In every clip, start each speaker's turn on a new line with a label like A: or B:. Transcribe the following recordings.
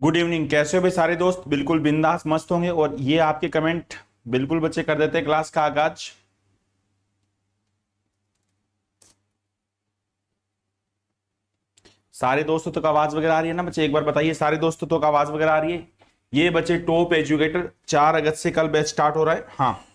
A: Good evening. कैसे हो भाई सारे दोस्त? बिल्कुल बिंदास मस्त होंगे। और ये आपके कमेंट बिल्कुल बच्चे कर देते हैं क्लास का आगाज। सारे दोस्तों तक आवाज वगैरह आ रही है ना बच्चे? एक बार बताइए सारे दोस्तों तक आवाज वगैरह आ रही है? ये बच्चे टॉप एजुकेटर 4 अगस्त से कल बैच स्टार्ट हो रहा है। हाँ,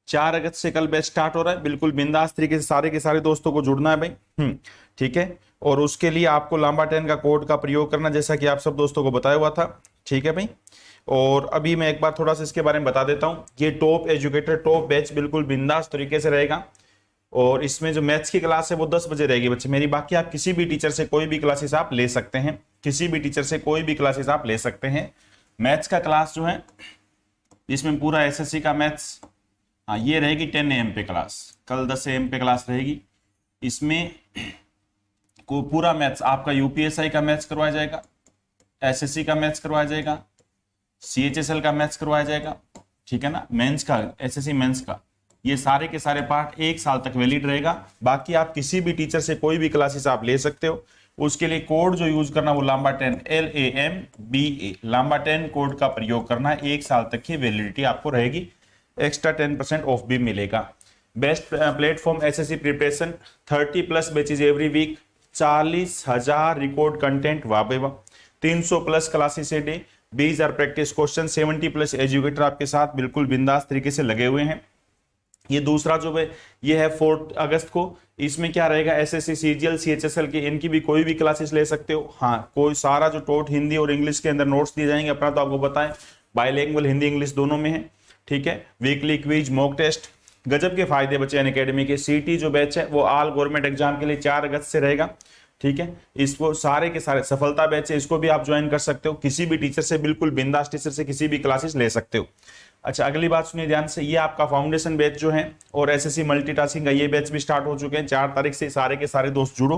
A: 4 अगस्त से कल बैच स्टार्ट हो रहा है। बिल्कुल बिंदास तरीके से सारे के सारे दोस्तों को जुड़ना है भाई। ठीक है। और उसके लिए आपको लांबा 10 का कोड का प्रयोग करना, जैसा कि आप सब दोस्तों को बताया हुआ था। ठीक है भाई। और अभी मैं एक बार थोड़ा सा इसके बारे में बता देता हूं। ये टॉप एजुकेटर टॉप बैच बिल्कुल बिंदास तरीके से रहेगा। और इसमें जो मैथ्स की क्लास है वो 10 बजे रहेगी बच्चे मेरी। बाकी आप किसी भी टीचर से कोई भी क्लासेस आप ले सकते हैं, किसी भी टीचर से कोई भी क्लासेस आप ले सकते हैं। मैथ्स का क्लास जो है इसमें पूरा एसएससी का मैथ्स, हाँ, ये रहेगी 10 AM पे क्लास। कल 10 AM पे क्लास रहेगी। इसमें को पूरा मैथ्स आपका यूपीएसआई का मैथ्स करवाया जाएगा, एसएससी का मैथ्स करवाया जाएगा, सीएचएसएल का मैथ्स करवाया जाएगा। ठीक है ना, मेंस का, एसएससी मेंस का, ये सारे के सारे पार्ट 1 साल तक वैलिड रहेगा। बाकी आप किसी भी टीचर से कोई भी क्लासेस आप ले सकते हो। उसके लिए कोड जो यूज करना वो लांबा 10 LAMBA लांबा 10 कोड का प्रयोग करना है। 1 साल तक की वैलिडिटी आपको रहेगी। एक्स्ट्रा 10% ऑफ भी मिलेगा। Best platform SSC preparation, 30+ batches every week, 40,000 record content, वाह भाई वाह, 300+ classes a day, 20,000 practice question, 70+ educator आपके साथ बिल्कुल बिंदास तरीके से लगे हुए हैं। ये दूसरा जो है ये है 4 अगस्त को। इसमें क्या रहेगा, एसएससी सीजीएल सीएचएसएल की इनकी भी कोई भी क्लासेस ले सकते हो। हाँ, कोई सारा जो टोट हिंदी और इंग्लिश के अंदर नोट्स दिए जाएंगे। अपना तो आपको बताएं बाइलिंगुअल हिंदी इंग्लिश दोनों में है। ठीक है। वीकली क्विज मॉक टेस्ट, गजब के फायदे बच्चे अनअकैडमी के। सीटी जो बैच है वो ऑल गवर्नमेंट एग्जाम के लिए 4 अगस्त से रहेगा। ठीक है। इसको सारे के सारे सफलता बैच है, इसको भी आप ज्वाइन कर सकते हो। किसी भी टीचर से, बिल्कुल बिंदास टीचर से किसी भी क्लासेस ले सकते हो। अच्छा, अगली बात सुनिए ध्यान से। ये आपका फाउंडेशन बैच जो है और एसएससी मल्टीटास्किंग का ये बैच भी स्टार्ट हो चुके हैं। 4 तारीख से सारे के सारे दोस्त जुड़ो,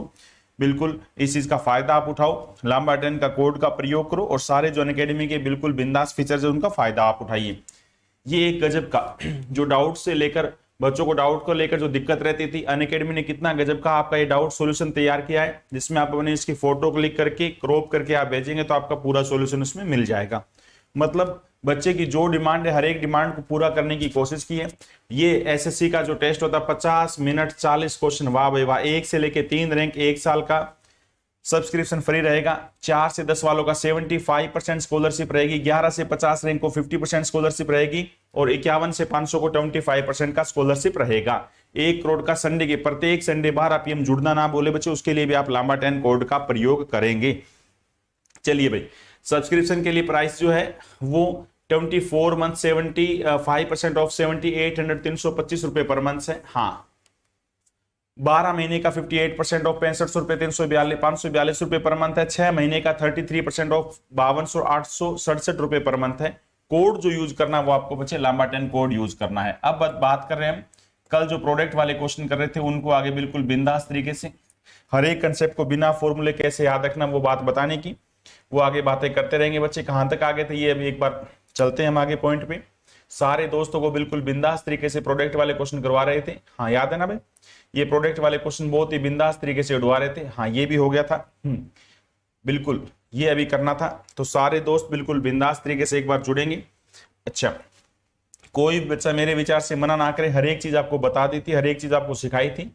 A: बिल्कुल इस चीज का फायदा आप उठाओ। लांबा 10 का कोड का प्रयोग करो और सारे जो अनअकैडमी के बिल्कुल बिंदास फीचर्स है उनका फायदा आप उठाइए। ये एक गजब का जो डाउट से लेकर बच्चों को डाउट को लेकर जो दिक्कत रहती थी, अनअकैडमी ने कितना गजब का आपका ये डाउट सॉल्यूशन तैयार किया है, जिसमें आप अपने इसकी फोटो क्लिक करके क्रॉप करके आप भेजेंगे तो आपका पूरा सॉल्यूशन उसमें मिल जाएगा। मतलब बच्चे की जो डिमांड है हर एक डिमांड को पूरा करने की कोशिश की है। ये एसएससी का जो टेस्ट होता है 50 मिनट 40 क्वेश्चन, वाह भाई वाह, 1 से लेके 3 रैंक 1 साल का सब्सक्रिप्शन फ्री रहेगा। 4 से 10 वालों का 75% स्कॉलरशिप रहेगी। 11 से 50 रैंक को 50% स्कॉलरशिप रहेगी और 51 से 500 को 25% का स्कॉलरशिप रहेगा। 1 करोड़ का संडे के प्रत्येक संडे बार आप ये जुड़ना ना बोले बच्चे, उसके लिए भी आप लांबा 10 कोड का प्रयोग करेंगे। चलिए भाई, सब्सक्रिप्शन के लिए प्राइस जो है वो 24 मंथ 75% ऑफ 7800 325 रुपए पर मंथ है। हाँ, 12 महीने का 58% ऑफ 6500 रुपए 542 रुपए पर मंथ है। 6 महीने का 33% ऑफ 52,867 रुपए पर मंथ है। कोड जो यूज करना वो आपको बच्चे लांबा 10 कोड यूज करना है। अब बात कर रहे हैं हम, कल जो प्रोडक्ट वाले क्वेश्चन कर रहे थे उनको आगे बिल्कुल बिंदास तरीके से हर एक कंसेप्ट को बिना फॉर्मूले कैसे याद रखना वो बात बताने की, वो आगे बातें करते रहेंगे बच्चे। कहां तक आगे थे ये अभी एक बार चलते हैं हम आगे पॉइंट पे। सारे दोस्तों को बिल्कुल बिंदास तरीके से प्रोडक्ट वाले क्वेश्चन करवा रहे थे। हाँ, याद है ना भाई, ये प्रोडक्ट वाले क्वेश्चन बहुत ही बिंदास तरीके से उड़वा रहे थे। हाँ, ये भी हो गया था। बिल्कुल ये अभी करना था। तो सारे दोस्त बिल्कुल बिंदास तरीके से एक बार जुड़ेंगे। अच्छा, कोई बच्चा मेरे विचार से मना ना करे, हर एक चीज आपको बता दी थी, हर एक चीज आपको सिखाई थी।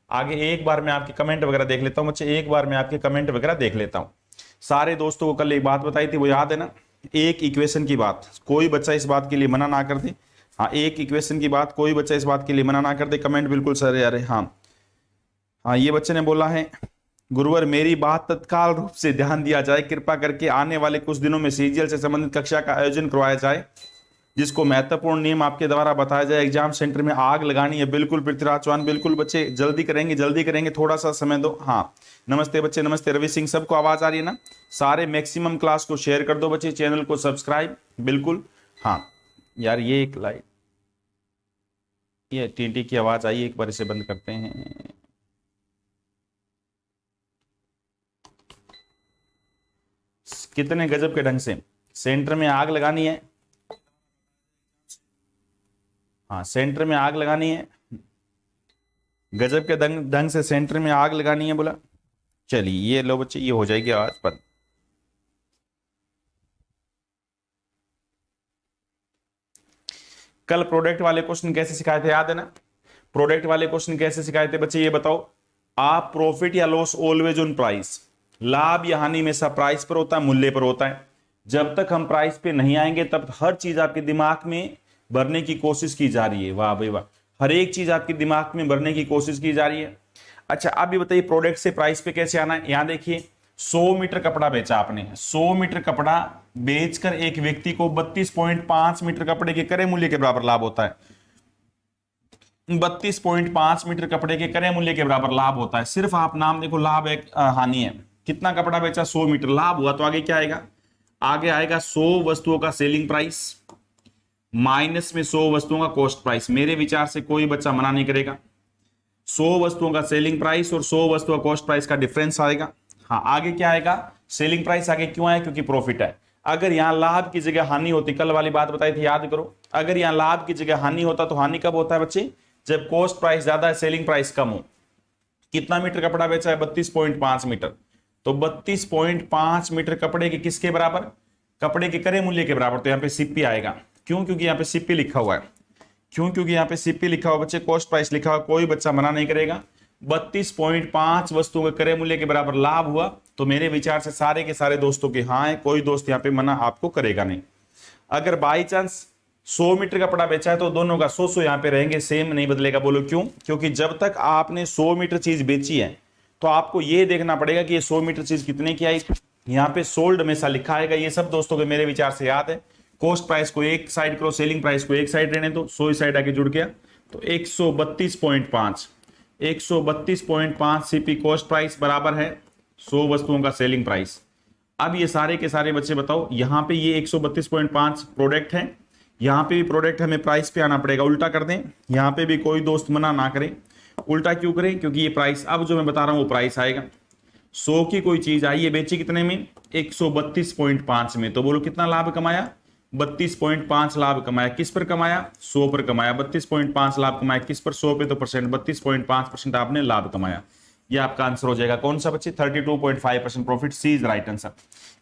A: आगे एक बार मैं आपके कमेंट वगैरह देख लेता हूं बच्चे, एक बार मैं आपके कमेंट वगैरह देख लेता हूं। सारे दोस्तों को कल एक बात बताई थी, वो याद है ना, एक इक्वेशन की बात। कोई बच्चा इस बात के लिए मना ना कर दे। हाँ, एक इक्वेशन की बात, कोई बच्चा इस बात के लिए मना ना कर दे। कमेंट बिल्कुल सर यार। हाँ हाँ, ये बच्चे ने बोला है, गुरुवर मेरी बात तत्काल रूप से ध्यान दिया जाए, कृपा करके आने वाले कुछ दिनों में सीजीएल से संबंधित कक्षा का आयोजन करवाया जाए, जिसको महत्वपूर्ण नियम आपके द्वारा बताया जाए। एग्जाम सेंटर में आग लगानी है। बिल्कुल पृथ्वीराज चौहान, बिल्कुल बच्चे जल्दी करेंगे, जल्दी करेंगे, थोड़ा सा समय दो। हाँ, नमस्ते बच्चे, नमस्ते रवि सिंह, सबको आवाज आ रही है ना? सारे मैक्सिमम क्लास को शेयर कर दो बच्चे, चैनल को सब्सक्राइब बिल्कुल। हाँ यार, ये एक लाइट, ये टीटी की आवाज आई, एक बार इसे बंद करते हैं। कितने गजब के ढंग से सेंटर में आग लगानी है। हाँ, सेंटर में आग लगानी है, गजब के ढंग से सेंटर में आग लगानी है बोला। चलिए ये लो बच्चे, ये हो जाएगी आज पर। कल प्रोडक्ट वाले क्वेश्चन कैसे सिखाए थे, याद है ना? प्रोडक्ट वाले क्वेश्चन कैसे सिखाए थे बच्चे, ये बताओ आप। प्रॉफिट या लॉस ऑलवेज ऑन प्राइस, लाभ या हानि हमेशा प्राइस पर होता है, मूल्य पर होता है। जब तक हम प्राइस पे नहीं आएंगे तब हर चीज आपके दिमाग में भरने की कोशिश की जा रही है। वाह भाई वाह, हर एक चीज आपके दिमाग में भरने की कोशिश की जा रही है। अच्छा आप ये बताइए प्रोडक्ट से प्राइस पे कैसे आना है। यहां देखिए 100 मीटर कपड़ा बेचा आपने, 100 मीटर कपड़ा बेचकर एक व्यक्ति को 32.5 मीटर कपड़े के क्रय मूल्य के बराबर लाभ होता है। 32.5 मीटर कपड़े के क्रय मूल्य के बराबर लाभ होता है। सिर्फ आप नाम देखो, लाभ एक हानि है। कितना कपड़ा बेचा, 100 मीटर, लाभ हुआ तो आगे क्या आएगा, आगे आएगा 100 वस्तुओं का सेलिंग प्राइस माइनस में 100 वस्तुओं का कॉस्ट प्राइस। मेरे विचार से कोई बच्चा मना नहीं करेगा। 100 वस्तुओं का सेलिंग प्राइस और 100 वस्तुओं का कॉस्ट प्राइस का डिफरेंस आएगा। हाँ आगे क्या आएगा, सेलिंग प्राइस आगे क्यों आया, क्योंकि प्रॉफिट है। अगर यहां लाभ की जगह हानि होती, कल वाली बात बताई थी याद करो, अगर यहां लाभ की जगह हानि होता तो हानि कब होता है बच्चे, जब कॉस्ट प्राइस ज्यादा है सेलिंग प्राइस कम हो। कितना मीटर कपड़ा बेचा है, 32.5 मीटर। तो 32.5 मीटर कपड़े के किसके बराबर, कपड़े के क्रय मूल्य के बराबर। तो यहाँ पे सीपी आएगा, क्यों, क्योंकि यहाँ पे सीपी लिखा हुआ है। क्यों, क्योंकि यहाँ पे सीपी लिखा हुआ बच्चे, कॉस्ट प्राइस लिखा हुआ, कोई बच्चा मना नहीं करेगा। 32.5 वस्तुओं के क्रय मूल्य के बराबर लाभ हुआ तो मेरे विचार से सारे के सारे दोस्तों के हाँ है, कोई दोस्त यहाँ पे मना आपको करेगा नहीं। अगर बाई चांस 100 मीटर कपड़ा बेचा है तो दोनों का 100 यहाँ पे रहेंगे, सेम नहीं बदलेगा। बोलो क्यों, क्योंकि जब तक आपने 100 मीटर चीज बेची है तो आपको ये देखना पड़ेगा कि ये 100 मीटर चीज कितने की आई। यहाँ पे सोल्ड हमेशा लिखा आएगा। ये सब दोस्तों के मेरे विचार से याद है। कॉस्ट प्राइस को एक साइड करो, सेलिंग प्राइस को एक साइड रहने दो, 100 साइड आके जुड़ गया तो 132.5 सीपी कॉस्ट प्राइस बराबर है 100 वस्तुओं का सेलिंग प्राइस। अब ये सारे के सारे बच्चे बताओ, यहां पे ये 132.5 प्रोडक्ट है, यहां पे भी प्रोडक्ट, हमें प्राइस पे आना पड़ेगा। उल्टा कर दें, यहां पे भी कोई दोस्त मना ना करे। उल्टा क्यों करें, क्योंकि ये प्राइस अब जो मैं बता रहा हूं वो प्राइस आएगा। 100 की कोई चीज आई है, बेची कितने में, 132.5 में। तो बोलो कितना लाभ कमाया, 32.5 लाभ कमाया। किस पर कमाया, 100 पर कमाया। 32.5 लाभ कमाया किस पर, 100 पे। तो परसेंट 32.5% आपने लाभ कमाया। ये आपका आंसर हो जाएगा कौन सा बच्चे, 32.5% profit. C is right answer.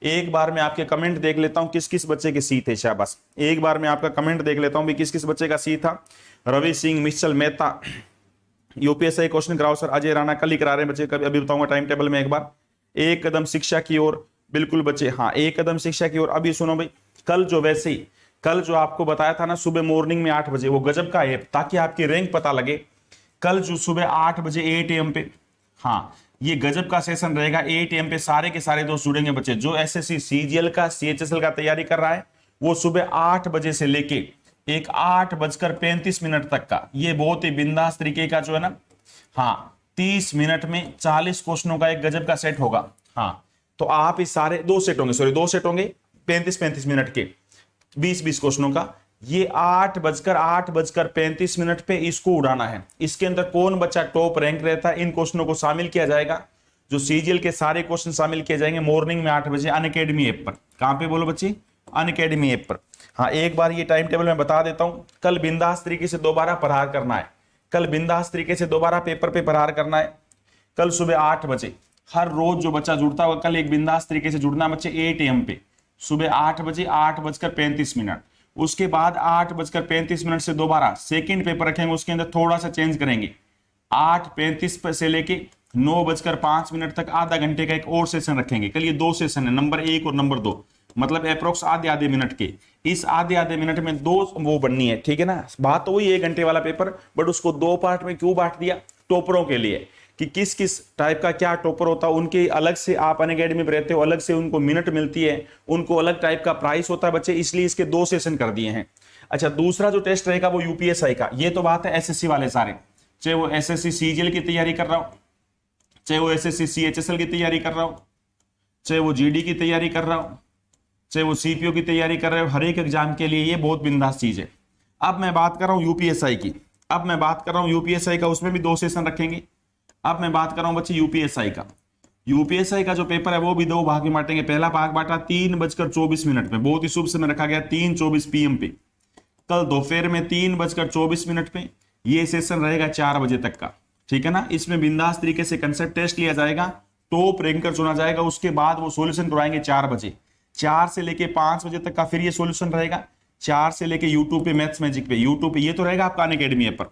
A: एक बार मैं आपके कमेंट देख लेता हूं किस किस बच्चे के सी थे। शाबाश, एक बार मैं आपका कमेंट देख लेता हूं भी किस किस बच्चे का सी था। रवि सिंह, मिश्चल मेहता, यूपीएससी क्वेश्चन कराओ सर। अजय राणा कल ही करा रहे हैं बच्चे, कभी अभी बताऊंगा टाइम टेबल में एक बार। एक कदम शिक्षा की ओर, बिल्कुल बच्चे, हाँ एक कदम शिक्षा की ओर। अभी सुनो भाई, कल जो वैसे ही कल जो आपको बताया था ना सुबह मॉर्निंग में 8 बजे, वो गजब का है ताकि आपकी रैंक पता लगे। कल जो सुबह 8 बजे 8 AM पे, हाँ ये गजब का सेशन रहेगा। 8 AM पे सारे के सारे दोस्त जुड़ेंगे बच्चे। जो एसएससी सीजीएल का CHSL का तैयारी कर रहा है वो सुबह 8 बजे से लेके एक 8:35 तक का, ये बहुत ही बिंदास तरीके का जो है ना, हाँ 30 मिनट में 40 क्वेश्चनों का एक गजब का सेट होगा। हाँ तो आप इस सारे 2 सेट होंगे, सॉरी 2 सेट होंगे 35-35 मिनट के, 20-20 क्वेश्चनों का। ये 8:35 पे इसको उड़ाना है। इसके अंदर कौन बच्चा टॉप रैंक रहता है, इन क्वेश्चनों को शामिल किया जाएगा। जो सीजीएल के सारे क्वेश्चन शामिल किए जाएंगे मॉर्निंग में 8 बजे अनअकैडमी ऐप पर। कहां पे बोलो बच्चे, अनअकैडमी ऐप पर। हाँ एक बार ये टाइम टेबल में बता देता हूं। कल बिंदास तरीके से दोबारा प्रहार करना है, कल बिंदास तरीके से दोबारा पेपर पे प्रहार करना है। कल सुबह 8 बजे हर रोज जो बच्चा जुड़ता होगा कल एक बिंदास तरीके से जुड़ना बच्चे 8 AM पे, सुबह 8 बजे 8:35। उसके बाद 8:35 से दोबारा सेकंड पेपर रखेंगे, उसके अंदर थोड़ा सा चेंज करेंगे। 8:35 से लेके 9:05 तक आधा घंटे का एक और सेशन रखेंगे। कल ये 2 सेशन है, नंबर 1 और नंबर 2, मतलब अप्रोक्स आधे मिनट के। इस आधे मिनट में 2 वो बननी है, ठीक है ना। बात तो वही 1 घंटे वाला पेपर, बट उसको 2 पार्ट में क्यों बांट दिया, टॉपरों के लिए, कि किस किस टाइप का क्या टॉपर होता है उनके अलग से। आप अनअकैडमी में रहते हो, अलग से उनको मिनट मिलती है, उनको अलग टाइप का प्राइस होता है बच्चे, इसलिए इसके 2 सेशन कर दिए हैं। अच्छा दूसरा जो टेस्ट रहेगा वो यूपीएसआई का। ये तो बात है एसएससी वाले सारे, चाहे वो एसएससी सीजीएल की तैयारी कर रहा हो, चाहे वो एसएससी सीएचएसएल की तैयारी कर रहा हो, चाहे वो जीडी की तैयारी कर रहा हो, चाहे वो सीपीओ की तैयारी कर रहे हो, हर एक एग्जाम के लिए ये बहुत बिंदास चीज है। अब मैं बात कर रहा हूं यूपीएसआई की, अब मैं बात कर रहा हूं यूपीएसआई का, उसमें भी 2 सेशन रखेंगे। अब मैं बात कर रहा हूं बच्चे यूपीएसआई का। यूपीएसआई का जो पेपर है वो भी 2 भाग में बांटेंगे। पहला भाग बांटा 3:24 में, बहुत ही शुभ समय रखा गया 3:24 PM पे। कल दोपहर में 3:24 पे ये सेशन रहेगा 4 बजे तक का, ठीक है ना। इसमें बिंदास तरीके से कंसेप्ट टेस्ट लिया जाएगा, टॉप रैंकर चुना जाएगा। उसके बाद वो सॉल्यूशन करवाएंगे 4 बजे, 4 से लेके 5 बजे तक का फिर ये सॉल्यूशन रहेगा। 4 से लेके यूट्यूब पे मैथ्स मैजिक पे, यूट्यूब पे ये तो रहेगा आपका अनअकैडमी ऐप पर,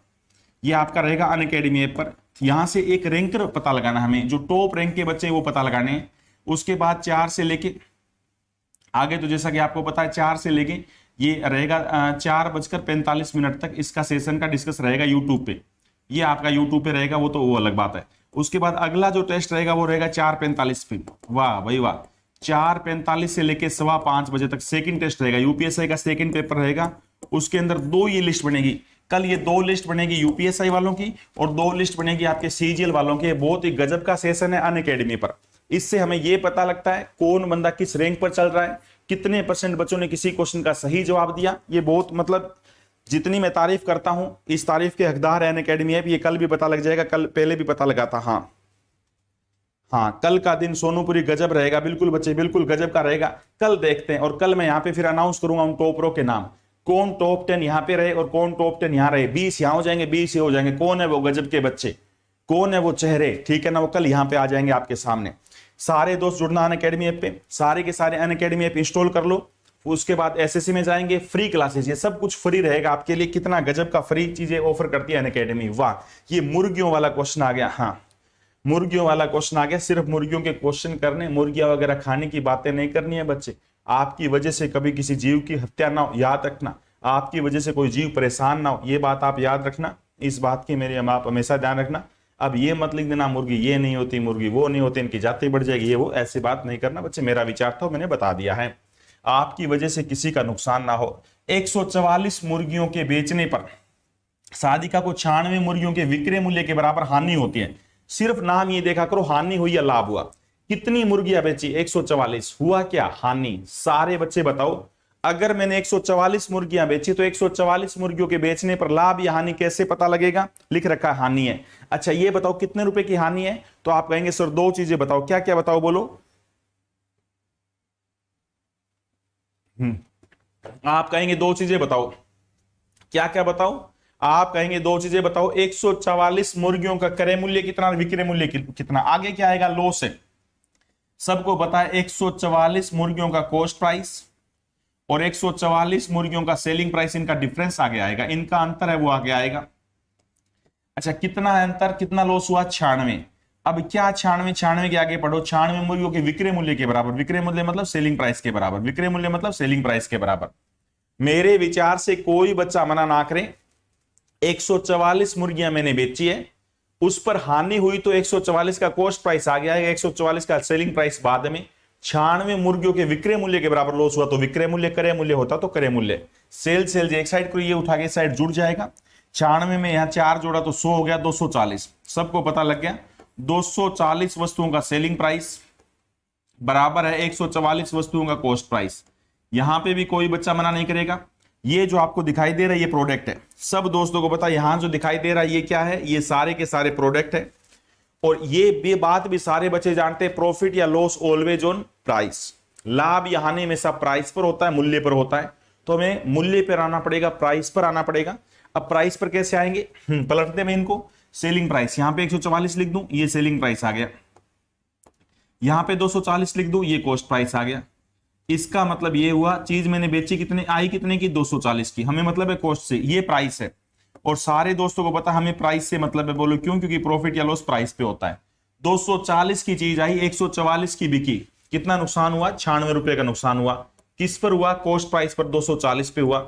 A: ये आपका रहेगा अनअकैडमी ऐप पर। यहां से एक रैंकर पता लगाना हमें, जो टॉप रैंक के बच्चे हैं वो पता लगाने हैं। उसके बाद 4 से लेके आगे तो जैसा कि आपको पता है 4 से लेके ये रहेगा 4:45 तक इसका सेशन का डिस्कस रहेगा यूट्यूब पे, ये आपका यूट्यूब पे रहेगा, वो अलग बात है। उसके बाद अगला जो टेस्ट रहेगा वो रहेगा 4:45 पे, वाह भाई वाह, 4:45 से लेके 5:15 बजे तक सेकंड टेस्ट रहेगा, यूपीएसआई का सेकंड पेपर रहेगा। उसके अंदर 2 ये लिस्ट बनेगी, कल ये 2 लिस्ट बनेगी यूपीएसआई वालों की और 2 लिस्ट बनेगी आपके सीजीएल वालों की। बहुत ही गजब का सेशन है अनअकैडमी पर। इससे हमें यह पता लगता है कौन बंदा किस रैंक पर चल रहा है, कितने % बच्चों ने किसी क्वेश्चन का सही जवाब दिया। ये बहुत मतलब जितनी मैं तारीफ करता हूं, इस तारीफ के हकदार है अनअकैडमी ऐप। ये कल भी पता लग जाएगा, कल पहले भी पता लगा था। हाँ, कल का दिन सोनूपुरी गजब रहेगा, बिल्कुल बच्चे बिल्कुल गजब का रहेगा। कल देखते हैं, और कल मैं यहाँ पे फिर अनाउंस करूंगा उन टॉपरों के नाम, कौन टॉप 10 यहाँ पे रहे और कौन टॉप 10 यहाँ रहे। 20 यहाँ हो जाएंगे, 20 ये हो जाएंगे। कौन है वो गजब के बच्चे, कौन है वो चेहरे, ठीक है ना, वो कल यहाँ पे आ जाएंगे आपके सामने। सारे दोस्त जुड़ना अनअकैडमी ऐप पे, सारे के सारे अनअकैडमी ऐप इंस्टॉल कर लो। उसके बाद एसएससी में जाएंगे, फ्री क्लासेस, ये सब कुछ फ्री रहेगा आपके लिए। कितना गजब का फ्री चीजें ऑफर करती है अनअकैडमी, वाह। ये मुर्गियों वाला क्वेश्चन आ गया, हाँ मुर्गियों वाला क्वेश्चन आ गया। सिर्फ मुर्गियों के क्वेश्चन करने, मुर्गियां वगैरह खाने की बातें नहीं करनी है बच्चे। आपकी वजह से कभी किसी जीव की हत्या ना हो, याद रखना। आपकी वजह से कोई जीव परेशान ना हो, ये बात आप याद रखना। इस बात की मेरे आप हमेशा ध्यान रखना। अब ये मत लिख देना मुर्गी ये नहीं होती, मुर्गी वो नहीं होती, इनकी जाति बढ़ जाएगी, ये वो, ऐसी बात नहीं करना बच्चे। मेरा विचार था, मैंने बता दिया है। आपकी वजह से किसी का नुकसान ना हो। 144 मुर्गियों के बेचने पर सादिका को 96 मुर्गियों के विक्रय मूल्य के बराबर हानि होती है। सिर्फ नाम ये देखा करो, हानि हुई या लाभ हुआ। कितनी मुर्गियां बेची? 144। हुआ क्या? हानि। सारे बच्चे बताओ, अगर मैंने 144 मुर्गियां बेची तो 144 मुर्गियों के बेचने पर लाभ या हानि कैसे पता लगेगा? लिख रखा है हानि है। अच्छा ये बताओ कितने रुपए की हानि है? तो आप कहेंगे सर 2 चीजें बताओ। क्या क्या बताओ, बोलो। आप कहेंगे 2 चीजें बताओ। क्या क्या बताओ? आप कहेंगे 2 चीजें बताओ। 144 मुर्गियों का क्रय मूल्य कितना, विक्रय मूल्य कितना। आगे क्या आएगा? लॉस है। सबको पता है 144 मुर्गियों का कॉस्ट प्राइस और 144 मुर्गियों का सेलिंग प्राइस, इनका डिफरेंस आगे आएगा, इनका अंतर है वो आगे आएगा। अच्छा कितना अंतर, कितना लॉस हुआ? 96। अब क्या 96 के आगे पढ़ो। 96 मुर्गियों के विक्रय मूल्य के बराबर, विक्रय मूल्य मतलब सेलिंग प्राइस के बराबर, विक्रय मूल्य मतलब सेलिंग प्राइस के बराबर। मेरे विचार से कोई बच्चा मना ना करे। 144 मुर्गियां मैंने बेची है, उस पर हानि हुई तो 144 का कॉस्ट प्राइस आ गया है, 144 का सेलिंग प्राइस बाद में। 96 मुर्गियों के विक्रय मूल्य के बराबर लॉस हुआ तो विक्रय मूल्य, क्रय मूल्य होता तो क्रय मूल्य। सेल एक साइड को ये उठा के इस साइड जुड़ जाएगा। 96 में यहां 4 जोड़ा तो 100 हो गया, 240। सबको पता लग गया। 240 वस्तुओं का सेलिंग प्राइस बराबर है 144 वस्तुओं का कॉस्ट प्राइस। यहां पे भी कोई बच्चा मना नहीं करेगा। ये जो आपको दिखाई दे रहा है ये प्रोडक्ट है। सब दोस्तों को पता है यहां जो दिखाई दे रहा है ये क्या है? ये सारे के सारे प्रोडक्ट है। और ये बात भी सारे बच्चे जानते हैं, प्रॉफिट या लॉस ऑलवेज ऑन प्राइस। लाभ या हानि में सब प्राइस पर होता है, मूल्य पर होता है। तो हमें मूल्य पर आना पड़ेगा, प्राइस पर आना पड़ेगा। अब प्राइस पर कैसे आएंगे? पलटते में इनको। सेलिंग प्राइस यहां पे 144 लिख दूं, ये सेलिंग प्राइस आ गया। यहां पे 240 लिख दूं, ये कॉस्ट प्राइस आ गया। इसका मतलब ये हुआ चीज मैंने बेची कितने आई, कितने की? 240 की। हमें मतलब है कॉस्ट से, ये प्राइस है। और सारे दोस्तों को पता हमें प्राइस से मतलब है, बोलो क्यों? क्योंकि प्रॉफिट या लॉस प्राइस पे होता है। 240 की चीज आई, 144 की बिकी, कितना नुकसान हुआ? 96 रुपए का नुकसान हुआ। किस पर हुआ? कॉस्ट प्राइस पर 240 पे हुआ।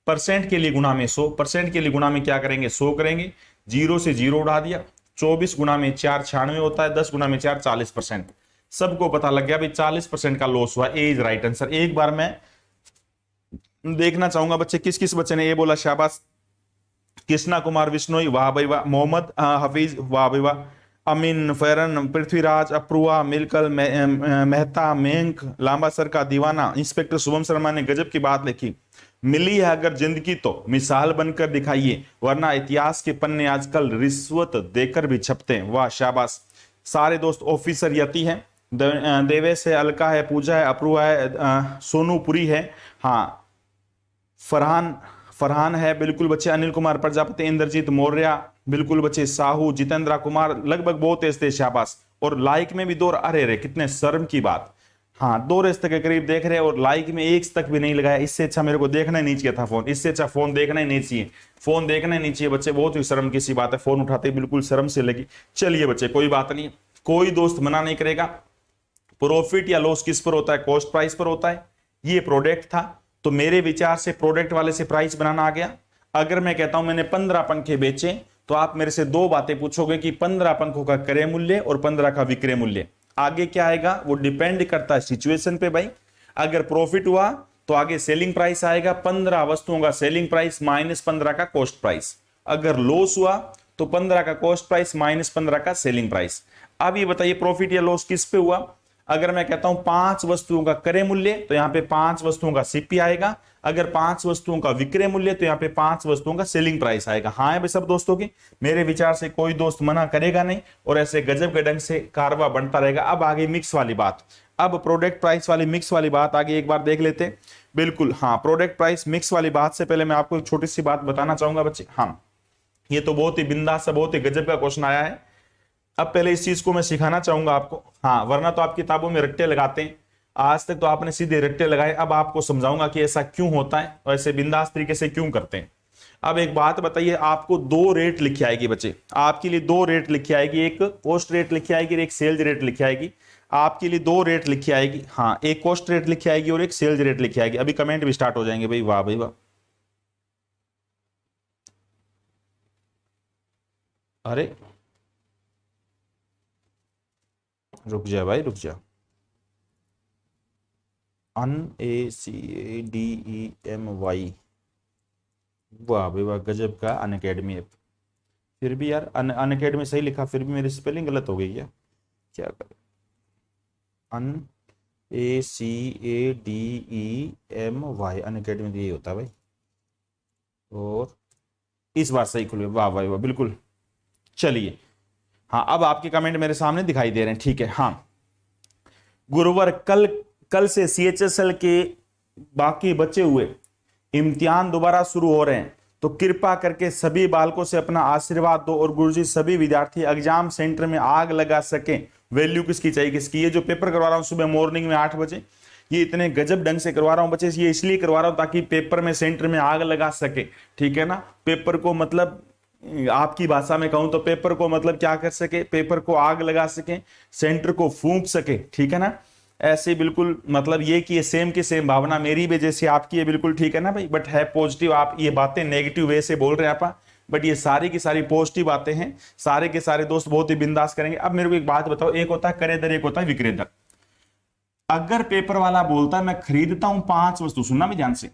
A: परसेंट के लिए गुणा में 100, परसेंट के लिए गुणा में क्या करेंगे? 100 करेंगे। 0 से 0 उड़ा दिया। 24 गुणा में 4 96 होता है, 10 गुणा में 4 40%। सबको पता लग गया भाई 40% का लॉस हुआ। ए इज राइट आंसर। एक बार मैं देखना चाहूंगा बच्चे किस किस बच्चे ने ये बोला। शाबाश। कृष्णा कुमार विश्नोई, वाह भाई वाह। मोहम्मद हफीज, वाह भाई वाह। अमीन, फैरन, पृथ्वीराज, अप्रुआ, मिलकल, मेहता, मेंक, लांबासर का दीवाना, इंस्पेक्टर शुभम शर्मा ने गजब की बात लिखी। मिली है अगर जिंदगी तो मिसाल बनकर दिखाइए, वरना इतिहास के पन्ने आजकल रिश्वत देकर भी छपते हैं। वाह शाबाश। सारे दोस्त ऑफिसर यति है, देवेश है, अलका है, पूजा है, अप्रुआ है, सोनू पुरी है, हाँ फरहान है, बिल्कुल बच्चे। अनिल कुमार प्रजापति, इंद्रजीत मौर्य, बिल्कुल बच्चे। साहू, जितेंद्र कुमार, लगभग बहुत तेज थे। शाबाश। और लाइक में भी 2, अरे रे कितने शर्म की बात। हाँ 2 रिश्ते के करीब देख रहे हैं और लाइक में 1 तक भी नहीं लगाया। इससे अच्छा मेरे को देखना ही नहीं चाहिए था फोन, इससे अच्छा फोन देखना ही नहीं चाहिए, फोन देखना ही नहीं चाहिए बच्चे। बहुत ही शर्म की सी बात है, फोन उठाते बिल्कुल शर्म से लगी। चलिए बच्चे कोई बात नहीं, कोई दोस्त मना नहीं करेगा। प्रॉफिट या लॉस किस पर होता है? कॉस्ट प्राइस पर होता है। ये प्रोडक्ट था तो मेरे विचार से प्रोडक्ट वाले से प्राइस बनाना आ गया। अगर मैं कहता हूं मैंने 15 पंखे बेचे तो आप मेरे से 2 बातें पूछोगे कि 15 पंखों का क्रय मूल्य और 15 का विक्रय मूल्य। आगे क्या आएगा वो डिपेंड करता है सिचुएशन पे भाई। अगर प्रॉफिट हुआ तो आगे सेलिंग प्राइस आएगा, 15 वस्तुओं का सेलिंग प्राइस माइनस 15 का कॉस्ट प्राइस। अगर लॉस हुआ तो 15 का कॉस्ट प्राइस माइनस 15 का सेलिंग प्राइस। अब ये बताइए प्रॉफिट या लॉस किस पे हुआ? अगर मैं कहता हूं 5 वस्तुओं का क्रय मूल्य तो यहां पे 5 वस्तुओं का सीपी आएगा। अगर 5 वस्तुओं का विक्रय मूल्य तो यहां पे 5 वस्तुओं का सेलिंग प्राइस आएगा। हाँ है भाई सब दोस्तों की, मेरे विचार से कोई दोस्त मना करेगा नहीं और ऐसे गजब के ढंग से कारवा बनता रहेगा। अब आगे मिक्स वाली बात, अब प्रोडक्ट प्राइस वाली मिक्स वाली बात आगे एक बार देख लेते हैं। बिल्कुल हाँ, प्रोडक्ट प्राइस मिक्स वाली बात से पहले मैं आपको एक छोटी सी बात बताना चाहूंगा बच्चे। हाँ ये तो बहुत ही बिंदास, बहुत ही गजब का क्वेश्चन आया है। अब पहले इस चीज को मैं सिखाना चाहूंगा आपको। हाँ वरना तो आप किताबों में रट्टे लगाते हैं, आज तक तो आपने सीधे रट्टे लगाए। अब आपको समझाऊंगा कि ऐसा क्यों होता है और ऐसे बिंदास तरीके से क्यों करते हैं। अब एक बात बताइए, आपको 2 रेट लिखी आएगी बच्चे, आपके लिए 2 रेट लिखी आएगी, एक कॉस्ट रेट लिखी आएगी और एक सेल्स रेट लिखी आएगी। आपके लिए 2 रेट लिखी आएगी। हाँ एक कॉस्ट रेट लिखी आएगी और एक सेल्स रेट लिखी आएगी। अभी कमेंट भी स्टार्ट हो जाएंगे भाई, वाह भाई वाह। अरे रुक जा भाई रुक जा। UNACADEMY, वाह भाई वाह, गजब का अनअकैडमी ऐप। फिर भी यार अनअकैडमी सही लिखा, फिर भी मेरी स्पेलिंग गलत हो गई है, क्या करें। UNACADEMY अनअकैडमी यही होता है भाई। और इस बार सही खुल गया, वाह भाई वाह बिल्कुल। चलिए हाँ अब आपके कमेंट मेरे सामने दिखाई दे रहे हैं, ठीक है। हाँ गुरुवार कल से CHSL के बाकी बचे हुए इम्तिहान दोबारा शुरू हो रहे हैं, तो कृपा करके सभी बालकों से अपना आशीर्वाद दो और गुरुजी सभी विद्यार्थी एग्जाम सेंटर में आग लगा सकें। वैल्यू किसकी चाहिए किसकी? ये जो पेपर करवा रहा हूं सुबह मॉर्निंग में 8 बजे, ये इतने गजब ढंग से करवा रहा हूं बच्चे, ये इसलिए करवा रहा हूं ताकि पेपर में सेंटर में आग लगा सके, ठीक है ना। पेपर को मतलब आपकी भाषा में कहूं तो पेपर को मतलब क्या कर सके, पेपर को आग लगा सके, सेंटर को फूंक सके, ठीक है ना। ऐसे बिल्कुल मतलब ये कि ये सेम की सेम भावना मेरी भी जैसे आपकी है, बिल्कुल ठीक है ना भाई। बट है पॉजिटिव, आप ये बातें नेगेटिव वे से बोल रहे हैं आप, बट ये सारी की सारी पॉजिटिव बातें हैं। सारे के सारे दोस्त बहुत ही बिंदास करेंगे। अब मेरे को एक बात बताओ, एक होता है क्रय दर, एक होता है विक्रय दर। अगर पेपर वाला बोलता है मैं खरीदता हूं 5 वस्तु, सुनना भी ध्यान से,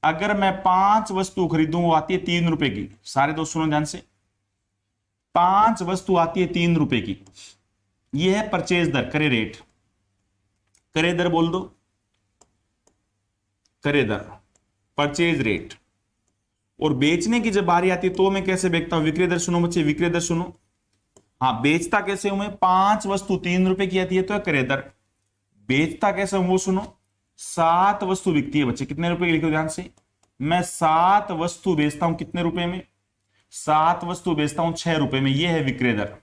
A: अगर मैं 5 वस्तु खरीदूं वो आती है 3 रुपए की, सारे दोस्त सुनो ध्यान से, 5 वस्तु आती है 3 रुपए की, ये है परचेज दर, क्रय रेट, क्रय दर बोल दो, क्रय दर परचेज रेट। और बेचने की जब बारी आती है तो मैं कैसे बेचता हूं, विक्रय दर सुनो बच्चे, विक्रय दर सुनो। हाँ बेचता कैसे हूं मैं, 5 वस्तु 3 रुपए की आती है तो क्रय दर। बेचता कैसे हूं वो सुनो, 7 वस्तु बिकती है बच्चे, कितने रुपए की लिखो ध्यान से, मैं 7 वस्तु बेचता हूं कितने रुपए में, 7 वस्तु बेचता हूं 6 रुपए में, ये है विक्रय दर।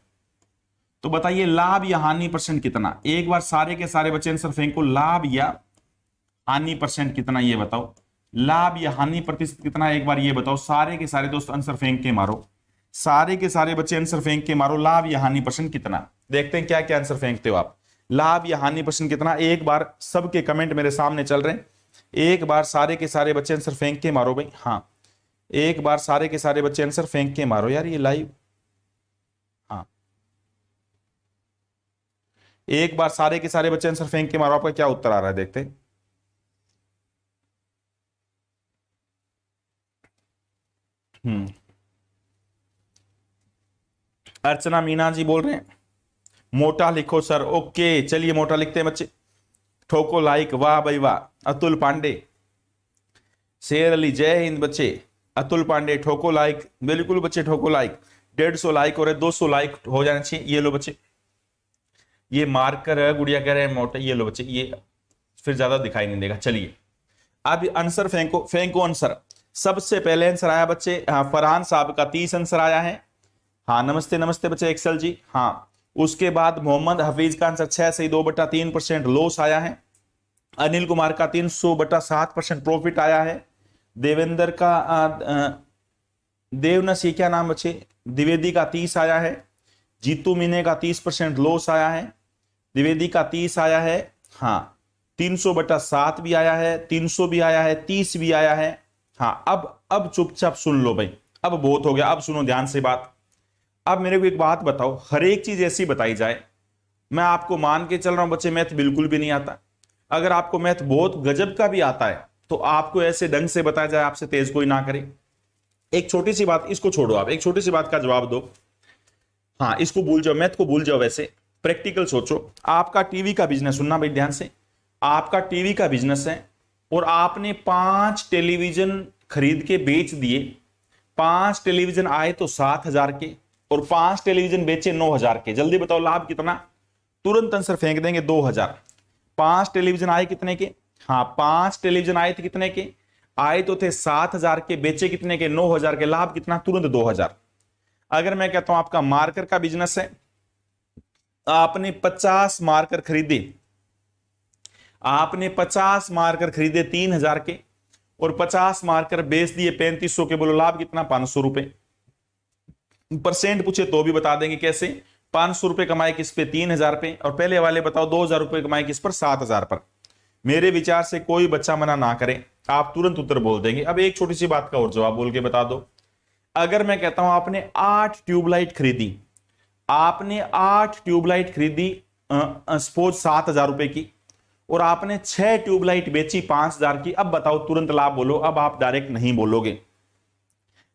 A: तो बताइए लाभ या हानि परसेंट कितना, एक बार सारे के सारे बच्चे आंसर फेंको, लाभ या हानि परसेंट कितना ये बताओ, लाभ या हानि प्रतिशत कितना, एक बार ये बताओ। सारे के सारे दोस्त आंसर फेंक के मारो, सारे के सारे बच्चे आंसर फेंक के मारो, लाभ या हानि परसेंट कितना। देखते हैं क्या क्या आंसर फेंकते हो आप, लाभ या हानि परसेंट कितना। एक बार सबके कमेंट मेरे सामने चल रहे हैं, एक बार सारे के सारे बच्चे आंसर फेंक के मारो भाई। हाँ एक बार सारे के सारे बच्चे आंसर फेंक के मारो यार, ये लाइव। हाँ एक बार सारे के सारे बच्चे आंसर फेंक के मारो, आपका क्या उत्तर आ रहा है देखते हैं। अर्चना मीना जी बोल रहे हैं मोटा लिखो सर, ओके चलिए मोटा लिखते हैं बच्चे, ठोको लाइक, वाह भाई वाह। अतुल पांडे, शेर अली, जय हिंद बच्चे। अतुल पांडे ठोको लाइक, बिल्कुल बच्चे ठोको लाइक, 150 लाइक और 200 लाइक हो जाने चाहिए। ये लो बच्चे, ये मार्कर है, गुड़िया कह रहे हैं मोटा, ये लो बच्चे, ये फिर ज्यादा दिखाई नहीं देगा। चलिए अब आंसर फेंको, फेंको आंसर। सबसे पहले आंसर आया बच्चे फरहान साहब का 30 आंसर आया है। हाँ नमस्ते नमस्ते बच्चे, एक्सेल जी। हाँ उसके बाद मोहम्मद हफीज का आंसर 6 से 2/3% लॉस आया है। अनिल कुमार का 300/7% प्रॉफिट आया है। देवेंद्र का देवनस, ये क्या नाम बचे, द्विवेदी का 30 आया है। जीतू मीने का 30% लॉस आया है। द्विवेदी का 30 आया है, हाँ 300/7 भी आया है, 300 भी आया है, 30 भी आया है। हाँ अब चुपचाप सुन लो भाई, अब बहुत हो गया, अब सुनो ध्यान से बात। अब मेरे को एक बात बताओ, हर एक चीज ऐसी बताई जाए। मैं आपको मान के चल रहा हूं बच्चे मैथ बिल्कुल भी नहीं आता। अगर आपको मैथ बहुत गजब का भी आता है तो आपको ऐसे ढंग से बताया जाए, आपसे तेज कोई ना करे। एक छोटी सी बात, इसको छोड़ो, आप एक छोटी सी बात का जवाब दो। हाँ इसको भूल जाओ, मैथ को भूल जाओ, वैसे प्रैक्टिकल सोचो। आपका टीवी का बिजनेस, सुनना भाई ध्यान से, आपका टीवी का बिजनेस है और आपने 5 टेलीविजन खरीद के बेच दिए। 5 टेलीविजन आए तो 7,000 के और 5 टेलीविजन बेचे 9,000 के। जल्दी बताओ लाभ कितना? तुरंत आंसर फेंक देंगे 2,000। 5 टेलीविजन आए कितने के? हाँ 5 टेलीविजन आए थे कितने के? आए तो थे 7,000 के, बेचे कितने के? 9,000 के। लाभ कितना? तुरंत 2,000। अगर मैं कहता हूं आपका मार्कर का बिजनेस है, आपने 50 मार्कर खरीदे, आपने 50 मार्कर खरीदे 3,000 के और 50 मार्कर बेच दिए 3,500 के। बोलो लाभ कितना? 500 रुपए। परसेंट पूछे तो भी बता देंगे कैसे। 500 रुपए कमाए किस पे? 3,000 पे। और पहले वाले बताओ 2,000 रुपए कमाए किस पर? 7,000 पर। मेरे विचार से कोई बच्चा मना ना करे, आप तुरंत उत्तर बोल देंगे। अब एक छोटी सी बात का और जवाब बोल के बता दो। अगर मैं कहता हूं आपने 8 ट्यूबलाइट खरीदी, आपने 8 ट्यूबलाइट खरीदी सपोज 7,000 रुपए की और आपने 6 ट्यूबलाइट बेची 5,000 की। अब बताओ तुरंत लाभ बोलो। अब आप डायरेक्ट नहीं बोलोगे।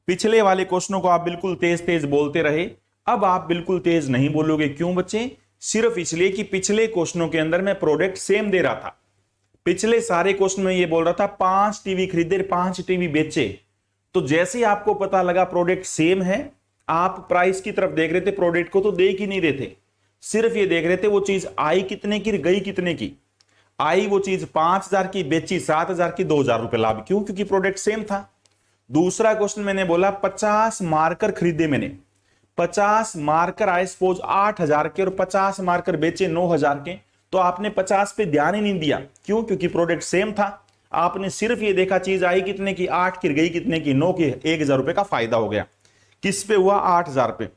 A: पिछले वाले क्वेश्चनों को आप बिल्कुल तेज तेज बोलते रहे, अब आप बिल्कुल तेज नहीं बोलोगे। क्यों बच्चे? सिर्फ इसलिए कि पिछले क्वेश्चनों के अंदर मैं प्रोडक्ट सेम दे रहा था। पिछले सारे क्वेश्चन में ये बोल रहा था 5 टीवी खरीदे 5 टीवी बेचे। तो जैसे ही आपको पता लगा प्रोडक्ट सेम है, आप प्राइस की तरफ देख रहे थे, प्रोडक्ट को तो देख ही नहीं रहे थे, सिर्फ ये देख रहे थे वो चीज आई कितने की, गई कितने की। आई वो चीज 5,000 की, बेची 7,000 की, 2,000 रुपए लाभ। क्यों? क्योंकि प्रोडक्ट सेम था। दूसरा क्वेश्चन मैंने बोला 50 मार्कर खरीदे मैंने, 50 मार्कर आए सपोज 8,000 के और 50 मार्कर बेचे 9,000 के। तो आपने 50 पे ध्यान ही नहीं दिया। क्यों? क्योंकि प्रोडक्ट सेम था। आपने सिर्फ ये देखा चीज आई कितने की, 8 की, गई कितने की, 9 की। 1,000 रुपए का फायदा हो गया। किस पे हुआ? 8,000 पे।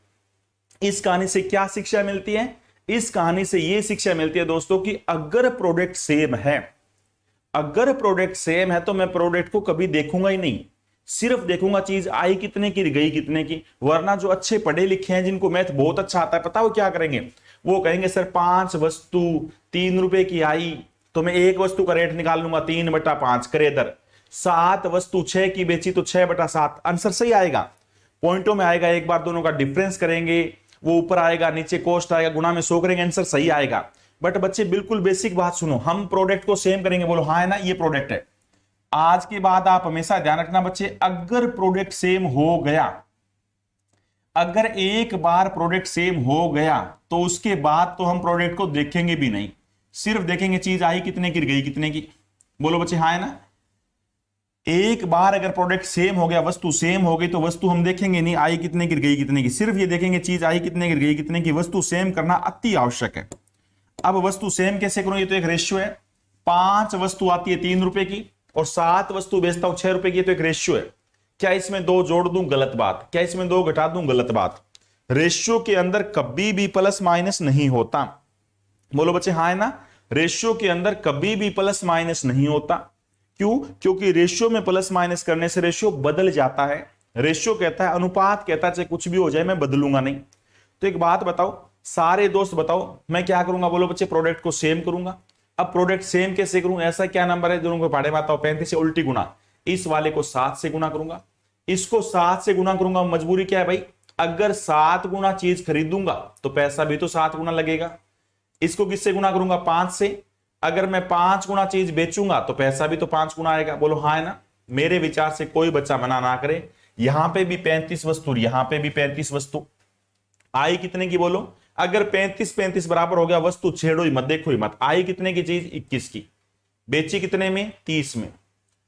A: इस कहानी से क्या शिक्षा मिलती है? इस कहानी से यह शिक्षा मिलती है दोस्तों कि अगर प्रोडक्ट सेम है, अगर प्रोडक्ट सेम है तो मैं प्रोडक्ट को कभी देखूंगा ही नहीं, सिर्फ देखूंगा चीज आई कितने की, गई कितने की। वरना जो अच्छे पढ़े लिखे हैं, जिनको मैथ बहुत अच्छा आता है, पता वो क्या करेंगे? वो कहेंगे सर 5 वस्तु 3 रुपए की आई तो मैं एक वस्तु का रेट निकाल लूंगा 3/5 करे दर। 7 वस्तु 6 की बेची तो 6/7। आंसर सही आएगा, पॉइंटों में आएगा। एक बार दोनों का डिफरेंस करेंगे, वो ऊपर आएगा, नीचे कॉस्ट आएगा, गुणा में 100 करेंगे, आंसर सही आएगा। बट बच्चे बिल्कुल बेसिक बात सुनो, हम प्रोडक्ट को सेम करेंगे। बोलो हाँ है ना, ये प्रोडक्ट है। आज के बाद आप हमेशा ध्यान रखना बच्चे, अगर प्रोडक्ट सेम हो गया, अगर एक बार प्रोडक्ट सेम हो गया तो उसके बाद तो हम प्रोडक्ट को देखेंगे भी नहीं, सिर्फ देखेंगे चीज आई कितने की, गई कितने की। बोलो बच्चे हाँ है ना। एक बार अगर प्रोडक्ट सेम हो गया, वस्तु सेम हो गई, तो वस्तु हम देखेंगे नहीं आई कितने की, गई कितने की, सिर्फ ये देखेंगे चीज आई कितने की, गई कितने की। वस्तु सेम करना अति आवश्यक है। अब वस्तु सेम कैसे करूं? ये तो एक रेशियो है। 5 वस्तु आती है 3 रुपए की और 7 वस्तु बेचता हूं 6 रुपए की, तो एक रेशियो है। क्या इसमें 2 जोड़ दूं? गलत बात। क्या इसमें 2 घटा दूं? गलत बात। रेशियो के अंदर कभी भी प्लस माइनस नहीं होता। बोलो बच्चे हाँ है ना। रेशियो के अंदर कभी भी प्लस माइनस नहीं होता। क्यों? क्योंकि रेशियो में प्लस माइनस करने से रेशियो बदल जाता है। रेशियो कहता है, अनुपात कहता है चाहे कुछ भी हो जाए मैं बदलूंगा नहीं। तो एक बात बताओ सारे दोस्त, बताओ मैं क्या करूंगा? बोलो बच्चे प्रोडक्ट को सेम करूंगा। अब प्रोडक्ट सेम कैसे करूं? ऐसा क्या नंबर है दोनों को पढ़े में आता हो? 35 से उल्टी गुना। इस वाले को 7 से गुना करूंगा, इसको 7 से गुना करूंगा। मजबूरी क्या है भाई? अगर 7 गुना चीज खरीदूंगा तो पैसा भी तो 7 गुना लगेगा। इसको किससे गुना करूंगा? 5 से। अगर मैं 5 गुना चीज बेचूंगा तो पैसा भी तो 5 गुना आएगा। बोलो हाँ है ना। मेरे विचार से कोई बच्चा मना ना करे। यहां पे भी 35 वस्तु, यहां पे भी 35 वस्तु। आई कितने की? बोलो अगर 35 बराबर हो गया, वस्तु छेड़ो ही मत, देखो ही मत। आई कितने की चीज? 21 की। बेची कितने में? 30 में।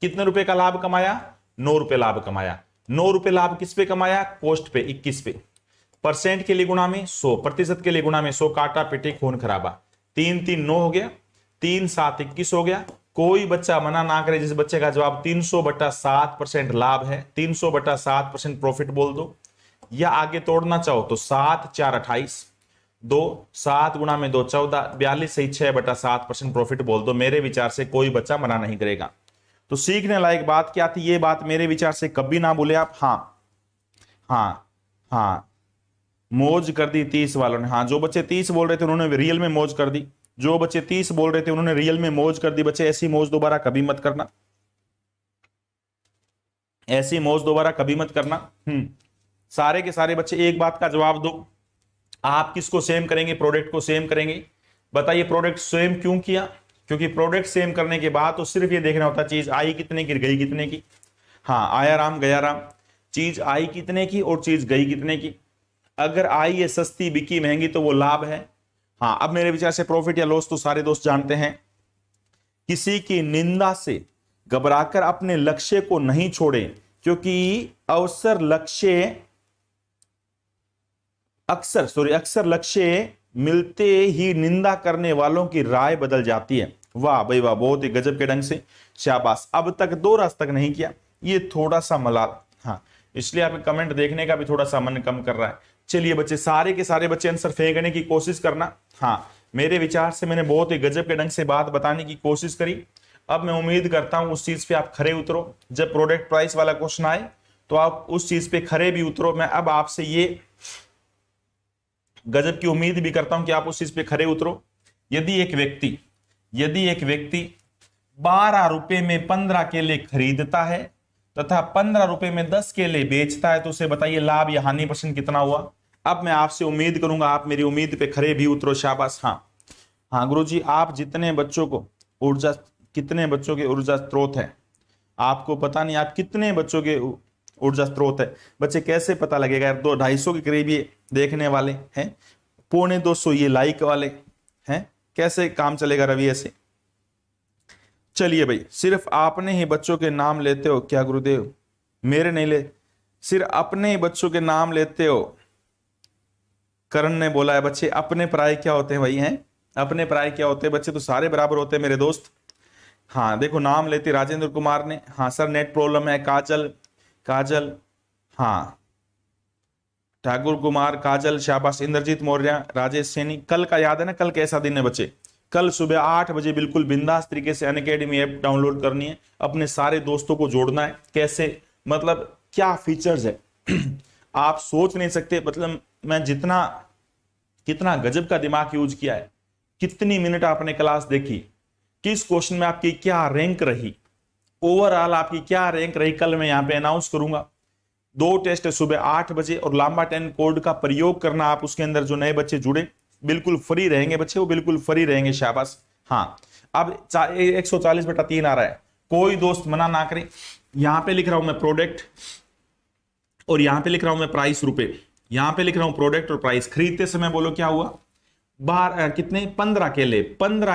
A: कितने रुपए का लाभ कमाया? 9 रुपए लाभ कमाया। 9 रुपए लाभ किस पे कमाया? कॉस्ट पे, 21 पे। परसेंट के लिए गुणा में 100, प्रतिशत के लिए गुणा में 100, काटा पीटी खून खराबा, 3 3 9 हो गया, 3 7 21 हो गया। कोई बच्चा मना ना करे जिस बच्चे का जवाब 300/7% लाभ है, 300/7% प्रॉफिट बोल दो, या आगे तोड़ना चाहो तो 7 4 28, 2 7 गुणा में 2 14, 42 सही 6/7% प्रॉफिट बोल दो। मेरे विचार से कोई बच्चा मना नहीं करेगा। तो सीखने लायक बात क्या थी, ये बात मेरे विचार से कभी ना बोले आप। हाँ, मौज कर दी 30 वालों ने। हाँ, जो बच्चे 30 बोल रहे थे उन्होंने रियल में मौज कर दी, जो बच्चे 30 बोल रहे थे उन्होंने रियल में मौज कर दी। बच्चे ऐसी मौज दोबारा कभी मत करना, ऐसी मौज दोबारा कभी मत करना। सारे के सारे बच्चे एक बात का जवाब दो, आप किसको सेम करेंगे? प्रोडक्ट को सेम करेंगे। बताइए प्रोडक्ट सेम क्यों किया? क्योंकि प्रोडक्ट सेम करने के बाद तो सिर्फ ये देखना होता चीज आई कितने की, गई कितने की। हाँ, आया राम गया राम, चीज आई कितने की और चीज गई कितने की। अगर आई है सस्ती, बिकी महंगी, तो वो लाभ है। हाँ, अब मेरे विचार से प्रॉफिट या लॉस तो सारे दोस्त जानते हैं। किसी की निंदा से घबराकर अपने लक्ष्य को नहीं छोड़े, क्योंकि अक्सर लक्ष्य मिलते ही निंदा करने वालों की राय बदल जाती है। वाह भाई वाह, बहुत ही गजब के ढंग से, शाबाश। अब तक 2 रात तक नहीं किया, ये थोड़ा सा मलाल। हाँ, इसलिए आपके कमेंट देखने का भी थोड़ा सा मन कम कर रहा है। चलिए बच्चे, सारे के सारे बच्चे आंसर फेंकने की कोशिश करना। हाँ, मेरे विचार से मैंने बहुत ही गजब के ढंग से बात बताने की कोशिश करी। अब मैं उम्मीद करता हूं उस चीज पे आप खरे उतरो। जब प्रोडक्ट प्राइस वाला क्वेश्चन आए तो आप उस चीज पे खरे भी उतरो। मैं अब आपसे ये गजब की उम्मीद भी करता हूं कि आप उस चीज पे खरे उतरो। यदि एक व्यक्ति 12 रुपए में 15 केले खरीदता है तथा 15 रुपए में 10 केले बेचता है, तो उसे बताइए लाभ या हानि % कितना हुआ? अब मैं आपसे उम्मीद करूंगा आप मेरी उम्मीद पे खरे भी उतरो। शाबाश। हाँ गुरुजी, आप कितने बच्चों के ऊर्जा स्रोत है, आपको पता नहीं आप कितने बच्चों के ऊर्जा स्रोत है। बच्चे कैसे पता लगेगा यार? 200-250 के करीब ये देखने वाले हैं, 250 ये लाइक वाले हैं, कैसे काम चलेगा रवि ऐसे? चलिए भाई, सिर्फ आपने ही बच्चों के नाम लेते हो क्या गुरुदेव? मेरे नहीं ले, सिर्फ अपने ही बच्चों के नाम लेते हो। करण ने बोला है बच्चे अपने पराये क्या होते हैं भाई? हैं अपने पराये क्या होते हैं? बच्चे तो सारे बराबर होते हैं मेरे दोस्त। हाँ देखो, नाम लेते राजेंद्र कुमार ने। हाँ सर, नेट प्रॉब्लम है। काजल, हाँ ठाकुर कुमार, काजल, शाबाश। इंद्रजीत मौर्य, राजेश सैनी। कल का याद है ना? कल कैसा दिन है बच्चे? कल सुबह 8 बजे बिल्कुल बिंदास तरीके से अनअकैडमी ऐप डाउनलोड करनी है, अपने सारे दोस्तों को जोड़ना है। कैसे, मतलब क्या फीचर्स है आप सोच नहीं सकते। मतलब मैं कितना गजब का दिमाग यूज किया है, कितनी मिनट आपने क्लास देखी, किस क्वेश्चन में आपकी क्या रैंक रही, ओवरऑल आपकी क्या रैंक रही, कल मैं यहां पे अनाउंस करूंगा। 2 टेस्ट है सुबह 8 बजे और लांबा 10 कोड का प्रयोग करना आप उसके अंदर। जो नए बच्चे जुड़े बिल्कुल फ्री रहेंगे बच्चे, वो बिल्कुल फ्री रहेंगे। शाबाश। हाँ, अब 140/3 आ रहा है, कोई दोस्त मना ना करे। यहां पे लिख रहा हूं मैं प्रोडक्ट और यहां पे लिख रहा हूं मैं प्राइस रुपए, यहां पे लिख रहा हूं प्रोडक्ट और प्राइस। खरीदते समय बोलो क्या हुआ? 15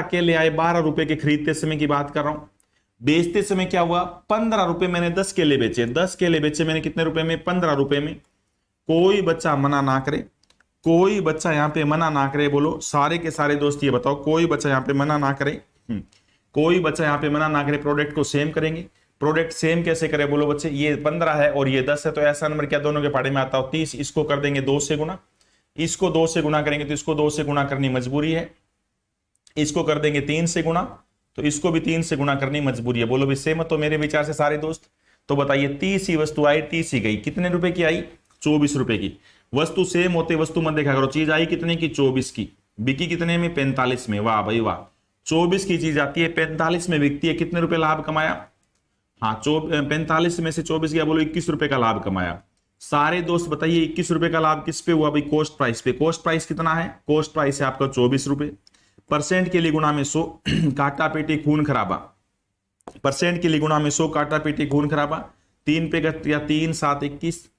A: केले आए 12 रुपए के, खरीदते समय की बात कर रहा हूं। बेचते समय क्या हुआ? 15 रुपए मैंने 10 केले बेचे, 10 केले बेचे मैंने कितने रुपए में? 15 रुपए में। कोई बच्चा मना ना करे, कोई बच्चा यहां पे मना ना करे। बोलो सारे के सारे दोस्त ये बताओ, कोई बच्चा यहां पे मना ना करे। कोई बच्चा यहां पे मना ना करे। प्रोडक्ट को सेम करेंगे। प्रोडक्ट सेम कैसे करें बोलो बच्चे? ये 15 है और ये 10 है, तो ऐसा नंबर क्या दोनों के पहाड़े में आता हो? 30। इसको कर देंगे 2 से गुना, इसको 2 से गुना करेंगे तो इसको 2 से गुना करनी मजबूरी है। इसको कर देंगे 3 से गुना तो इसको भी 3 से गुना करनी मजबूरी है। बोलो भी सेम तो मेरे विचार से सारे दोस्त। तो बताइए 30 ही वस्तु आई, 30 ही गई। कितने रुपए की आई? 24 रुपए की। वस्तु सेम होते वस्तु मत देखा करो। चीज आई कितने की? 24 की। बिकी कितने में? 45 में। वाह भाई वाह, 24 की चीज आती है, 45 में बिकती है। कितने रुपए लाभ कमाया? हाँ, 45 में से 24 गया, बोलो 21 रुपए का लाभ कमाया। सारे दोस्त बताइए 21 रुपए का लाभ किस पे हुआ भाई? कॉस्ट प्राइस पे। कॉस्ट प्राइस कितना है? कॉस्ट प्राइस है आपका 24 रुपए। परसेंट के लिए गुणा में 100, काटा पीटी खून खराबा। परसेंट के लिए गुणा में 100, काटा पीटी खून खराबा। 3 पे या 3 7 21,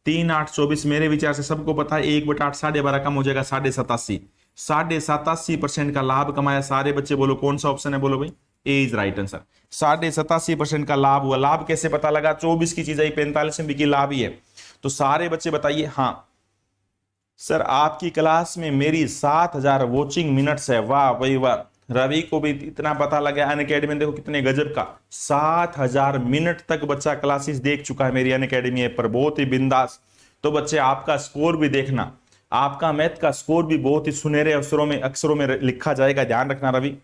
A: 3 8 24। मेरे विचार से सबको पता है 1/8 12.5 कम हो जाएगा 87.5। 87.5% का लाभ कमाया सारे बच्चे। बोलो कौन सा ऑप्शन है? बोलो भाई, ए इज राइट आंसर। 87.5% का लाभ हुआ। लाभ कैसे पता लगा? 24 की चीज आई, 45 में बिकी, लाभ ही है। तो सारे बच्चे बताइए। हाँ, सर आपकी क्लास में मेरी 7,000 वॉचिंग मिनट्स है, वाह भाई वाह। रवि को भी इतना पता लगा अनअकैडमी, देखो कितने गजब का 7,000 मिनट तक बच्चा क्लासेस देख चुका है मेरी अनअकैडमी ऐप पर, बहुत ही बिंदास। तो बच्चे आपका स्कोर भी देखना, आपका मैथ का स्कोर भी बहुत ही सुनहरे अक्षरों में लिखा जाएगा, ध्यान रखना रवि।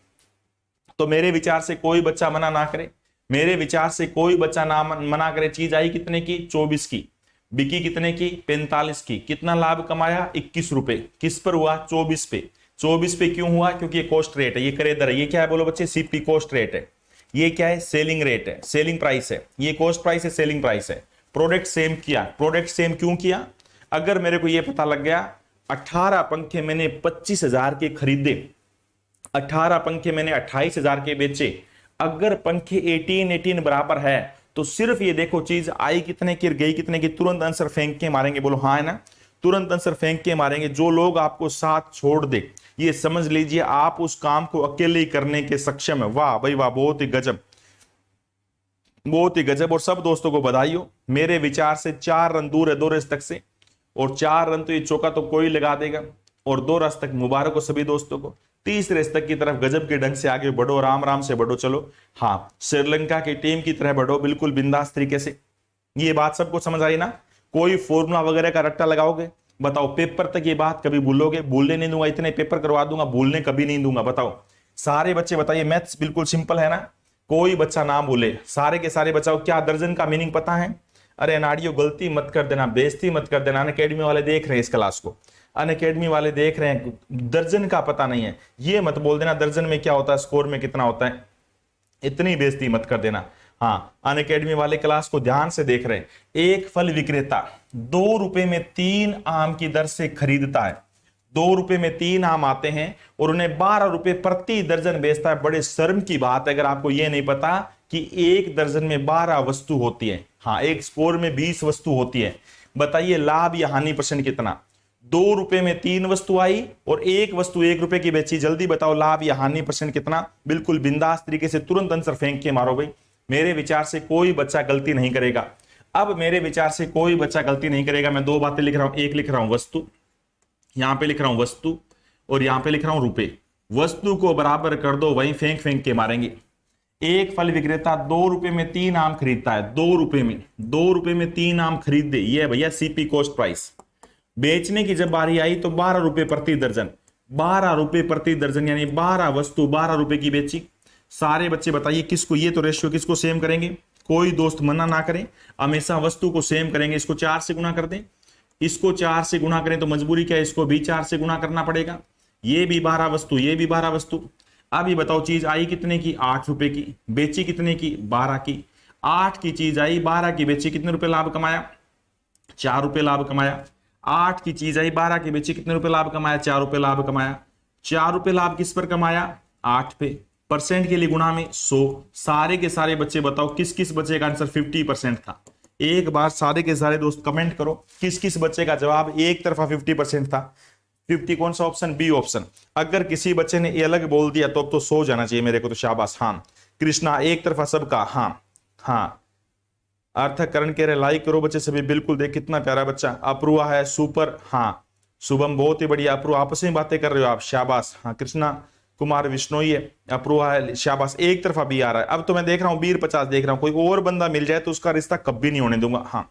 A: तो मेरे विचार से कोई बच्चा मना ना करे, मेरे विचार से कोई बच्चा ना मना करे। चीज आई कितने की? 24 की। बिकी कितने की? 45 की। कितना लाभ कमाया? 21 रुपए। किस पर हुआ? 24 पे। 24 पे क्यों हुआ? क्योंकि ये कॉस्ट रेट है, ये क्रेदर है। ये क्या है बोलो बच्चे? सीपी कॉस्ट रेट है। ये क्या है? सेलिंग रेट है, सेलिंग प्राइस है। ये कॉस्ट प्राइस है, सेलिंग प्राइस है। प्रोडक्ट सेम किया। प्रोडक्ट सेम क्यों किया? अगर मेरे को ये पता लग गया 18 पंखे मैंने 25,000 के खरीदे, 18 पंखे मैंने 28,000 के बेचे, अगर पंखे 18 बराबर है तो सिर्फ ये देखो चीज आई कितने की, गई कितने की, तुरंत आंसर फेंक के मारेंगे। बोलो हाँ है ना? तुरंत आंसर फेंक के मारेंगे। जो लोग आपको साथ छोड़ दे, ये समझ लीजिए आप उस काम को अकेले ही करने के सक्षम है। वाह भाई वाह, बहुत ही गजब, बहुत ही गजब। और सब दोस्तों को बधाई हो, मेरे विचार से 4 रन दूर है 2 रन तक से, और 4 रन तो ये चौका तो कोई लगा देगा, और 2 रन तक मुबारक हो सभी दोस्तों को। 30 रेस तक की तरफ गजब के ढंग से आगे बढ़ो, राम राम से बढ़ो। चलो हाँ, श्रीलंका की टीम की तरह बढ़ो, बिल्कुल बिंदास तरीके से। ये बात सबको समझ आई ना? कोई फॉर्मूला वगैरह का रट्टा लगाओगे? बताओ पेपर तक ये बात कभी भूलोगे? भूलने नहीं दूंगा, इतने पेपर करवा दूंगा, भूलने कभी नहीं दूंगा। बताओ सारे बच्चे बताइए, मैथ्स बिल्कुल सिंपल है ना? कोई बच्चा ना भूले, सारे के सारे बचाओ। क्या दर्जन का मीनिंग पता है? अरे नाड़ियों गलती मत कर देना, बेइज्जती मत कर देना। अनअकैडमी वाले देख रहे हैं इस क्लास को, अनअकैडमी वाले देख रहे हैं, दर्जन का पता नहीं है ये मत बोल देना दर्जन में क्या होता है, स्कोर में कितना होता है, इतनी बेइज्जती मत कर देना। हाँ, अनअकैडमी वाले क्लास को ध्यान से देख रहे हैं। एक फल विक्रेता 2 रुपए में 3 आम की दर से खरीदता है। 2 रुपए में 3 आम आते हैं और उन्हें 12 रुपए प्रति दर्जन बेचता है। बड़े शर्म की बात है अगर आपको यह नहीं पता कि एक दर्जन में 12 वस्तु होती है। हाँ, एक स्कोर में 20 वस्तु होती है। बताइए लाभ या हानि परसेंट कितना? 2 रुपए में 3 वस्तु आई और एक वस्तु 1 रुपए की बेची। जल्दी बताओ लाभ या हानि परसेंट कितना? बिल्कुल बिंदास तरीके से तुरंत आंसर फेंक के मारो भाई। मेरे विचार से कोई बच्चा गलती नहीं करेगा। अब मेरे विचार से कोई बच्चा गलती नहीं करेगा। मैं 2 बातें लिख रहा हूं, एक लिख रहा हूं वस्तु, यहां पे लिख रहा हूं वस्तु, और यहां पे लिख रहा हूं रुपए। वस्तु को बराबर कर दो, वहीं फेंक फेंक के मारेंगे। एक फल विक्रेता 2 रुपए में 3 आम खरीदता है। 2 रुपए में 3 आम खरीद दे, ये है भैया सीपी कॉस्ट प्राइस। बेचने की जब बारी आई तो 12 रुपए प्रति दर्जन, 12 रुपए प्रति दर्जन, यानी 12 वस्तु 12 रुपए की बेची। सारे बच्चे बताइए किसको, ये तो रेशियो किसको सेम करेंगे? कोई दोस्त मना ना करें, हमेशा वस्तु को सेम करेंगे। इसको 4 से गुणा कर दें, इसको 4 से गुणा करें तो मजबूरी क्या है, इसको भी 4 से गुणा करना पड़ेगा। ये भी 12 वस्तु, ये भी 12 वस्तु। अब ये बताओ चीज आई कितने की? 8 रुपए की। बेची कितने की? 12 की। 8 की चीज आई, 12 की बेची, कितने रुपए लाभ कमाया? 4 रुपए लाभ कमाया। 8 की चीज आई, 12 की बेची, कितने रुपए लाभ कमाया? 4 रुपए लाभ कमाया। 4 रुपए लाभ किस पर कमाया? 8 पे। परसेंट के लिए गुणा में 100। सारे के सारे बच्चे बताओ किस किस बच्चे का आंसर 50% था? एक बार सारे के सारे दोस्त कमेंट करो किस किस बच्चे का जवाब एक तरफा 50% था। 50 कौन सा ऑप्शन? B option. अगर किसी बच्चे ने ए अलग बोल दिया तो अब तो 100 जाना चाहिए मेरे को तो, शाबाश। हाँ कृष्णा, एक तरफा सबका। हाँ हाँ, अर्थकरण कह रहे लाइक करो बच्चे सभी, बिल्कुल। देख कितना प्यारा बच्चा। अप्रूवा है, सुपर। हाँ शुभम, बहुत ही बढ़िया। अप्रूवा आपस में बातें कर रहे हो आप, शाबाश। हाँ कृष्णा कुमार विश्नोई है, अप्रूवा है, शाबाश। एक तरफा बी आ रहा है। अब तो मैं देख रहा हूँ बीर 50 देख रहा हूँ, कोई और बंदा मिल जाए तो उसका रिश्ता कभी नहीं होने दूंगा। हाँ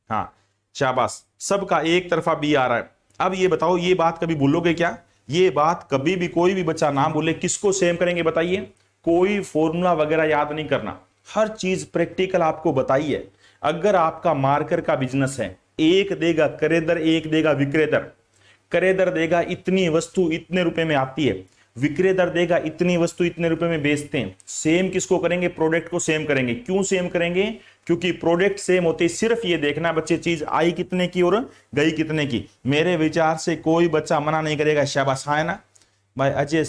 A: हाँ शाबाश, सबका एक तरफा बी आ रहा है। अब ये बताओ, ये बात कभी भूलोगे क्या? ये बात कभी भी कोई भी बच्चा ना भूले। किसको सेम करेंगे बताइए? कोई फॉर्मूला वगैरह याद नहीं करना, हर चीज प्रैक्टिकल आपको बताइए। अगर आपका मार्कर का बिजनेस है, एक देगा क्रेदर, एक देगा विक्रेतर। क्रेदर देगा इतनी वस्तु इतने रुपए में आती है, विक्रेतर देगा इतनी वस्तु इतने रुपए में बेचते हैं। सेम किसको करेंगे? प्रोडक्ट को सेम करेंगे। क्यों सेम करेंगे? क्योंकि प्रोडक्ट सेम होते ही सिर्फ ये देखना बच्चे चीज आई कितने की और गई कितने की। मेरे विचार से कोई बच्चा मना नहीं करेगा, शाबाश। है ना भाई अजय?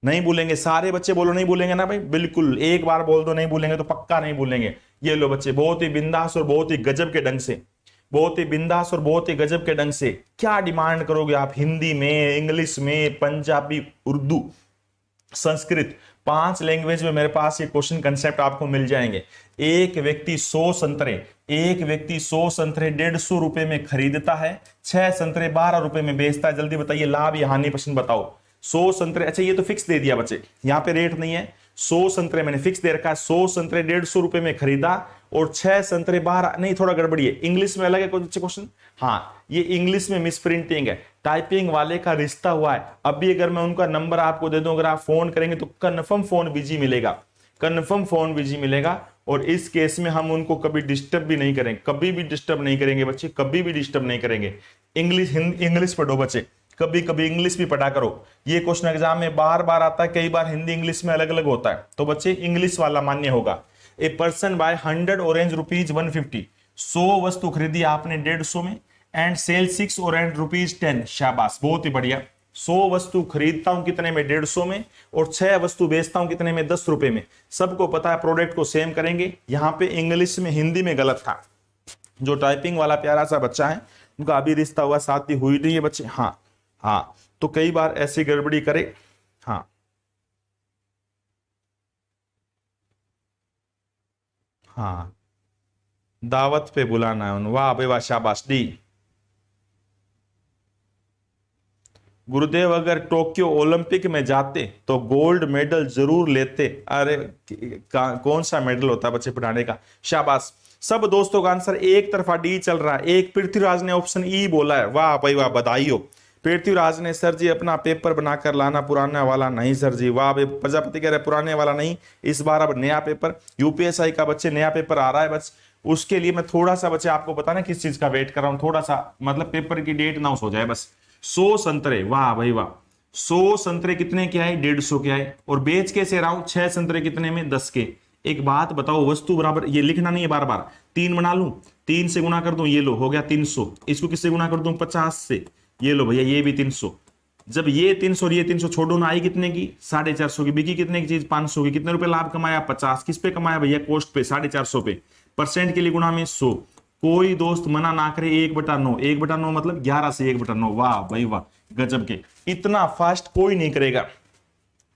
A: नहीं भूलेंगे सारे बच्चे, बोलो नहीं भूलेंगे ना भाई? बिल्कुल, एक बार बोल दो नहीं भूलेंगे तो पक्का नहीं भूलेंगे। ये लो बच्चे, बहुत ही बिंदास और बहुत ही गजब के ढंग से, बहुत ही बिंदास और बहुत ही गजब के ढंग से क्या डिमांड करोगे आप? हिंदी में, इंग्लिश में, पंजाबी, उर्दू, संस्कृत, 5 लैंग्वेज में मेरे पास ये क्वेश्चन कंसेप्ट आपको मिल जाएंगे। एक व्यक्ति 100 संतरे, एक व्यक्ति 100 संतरे 150 रुपए में खरीदता है, 6 संतरे 12 रुपए में बेचता है। जल्दी बताइए लाभ या हानि प्रश्न बताओ। 100 संतरे, अच्छा ये तो फिक्स दे दिया बच्चे, यहाँ पे रेट नहीं है। 100 संतरे मैंने फिक्स दे रखा है, 100 संतरे 150 रुपए में खरीदा और 6 संतरे 12, नहीं थोड़ा गड़बड़ी है, इंग्लिश में अलग है कुछ क्वेश्चन। हाँ ये इंग्लिश में मिस प्रिंटिंग है, टाइपिंग वाले का रिश्ता हुआ है। अभी अगर मैं उनका नंबर आपको दे दूं, अगर आप फोन करेंगे तो कंफर्म फोन बिजी मिलेगा, कंफर्म फोन बिजी मिलेगा। और इस केस में हम उनको कभी डिस्टर्ब भी नहीं करेंगे, कभी भी डिस्टर्ब नहीं करेंगे बच्चे, कभी भी डिस्टर्ब नहीं करेंगे। इंग्लिश पढ़ो बच्चे, कभी कभी इंग्लिश भी पढ़ा करो। ये क्वेश्चन एग्जाम में बार बार आता है, कई बार हिंदी इंग्लिश में अलग अलग होता है, तो बच्चे इंग्लिश वाला मान्य होगा। A person by 100 orange rupees 150, 100 वस्तु खरीदी आपने 150 में, एंड सेल 6 ऑरेंज रुपीज 10। शाबाश, बहुत ही बढ़िया। 100 वस्तु खरीदता हूं कितने में, 150 में, और 6 वस्तु बेचता हूं कितने में, 10 रुपए में। सबको पता है प्रोडक्ट को सेम करेंगे। यहां पे इंग्लिश में हिंदी में गलत था। जो टाइपिंग वाला प्यारा सा बच्चा है उनका अभी रिश्ता हुआ, शादी हुई नहीं है बच्चे। हाँ हाँ, तो कई बार ऐसी गड़बड़ी करे। हाँ हाँ, दावत पे बुलाना है उन्हें, वाह भाई वाह, शाबाश डी। गुरुदेव अगर टोक्यो ओलंपिक में जाते तो गोल्ड मेडल जरूर लेते। अरे कौन सा मेडल होता है बच्चे पढ़ाने का। शाबाश, सब दोस्तों का आंसर एक तरफा डी चल रहा है। एक पृथ्वीराज ने ऑप्शन ई बोला है, वाह भाई वाह, बधाई हो। पृथ्वीराज ने, सर जी अपना पेपर बनाकर लाना, पुराना वाला नहीं सर जी। वाह भाई, प्रजापति कह रहे पुराने वाला नहीं, इस बार अब नया पेपर, यूपीएसआई का बच्चे नया पेपर आ रहा है। बस उसके लिए मैं थोड़ा सा बच्चे आपको बताना किस चीज का वेट कर रहा हूं, थोड़ा सा मतलब पेपर की डेट अनाउंस हो जाए बस। 100 संतरे, वाह भाई वाह, 100 संतरे कितने के आए, 150 के आए, और बेच कैसे रहा हूं, 6 संतरे कितने में, 10 के। एक बात बताओ, वस्तु बराबर, ये लिखना नहीं है बार बार, 3 बना लूं, 3 से गुना कर दूं, ये लो हो गया 300। इसको किससे गुना कर दूं, 50 से, ये लो भैया ये भी 300। जब ये 300 और ये 300 छोड़ो ना, आई कितने की, 450 की। बिकी कितने की चीज, 500 की। कितने रुपए लाभ कमाया, 50। किस पे कमाया भैया, कॉस्ट पे, 450 पे। परसेंट के लिए गुणा में 100। कोई दोस्त मना ना करे, 1/9, 1/9 मतलब 11 से 1/9। वाह भाई वाह, गजब के। इतना फास्ट कोई नहीं करेगा,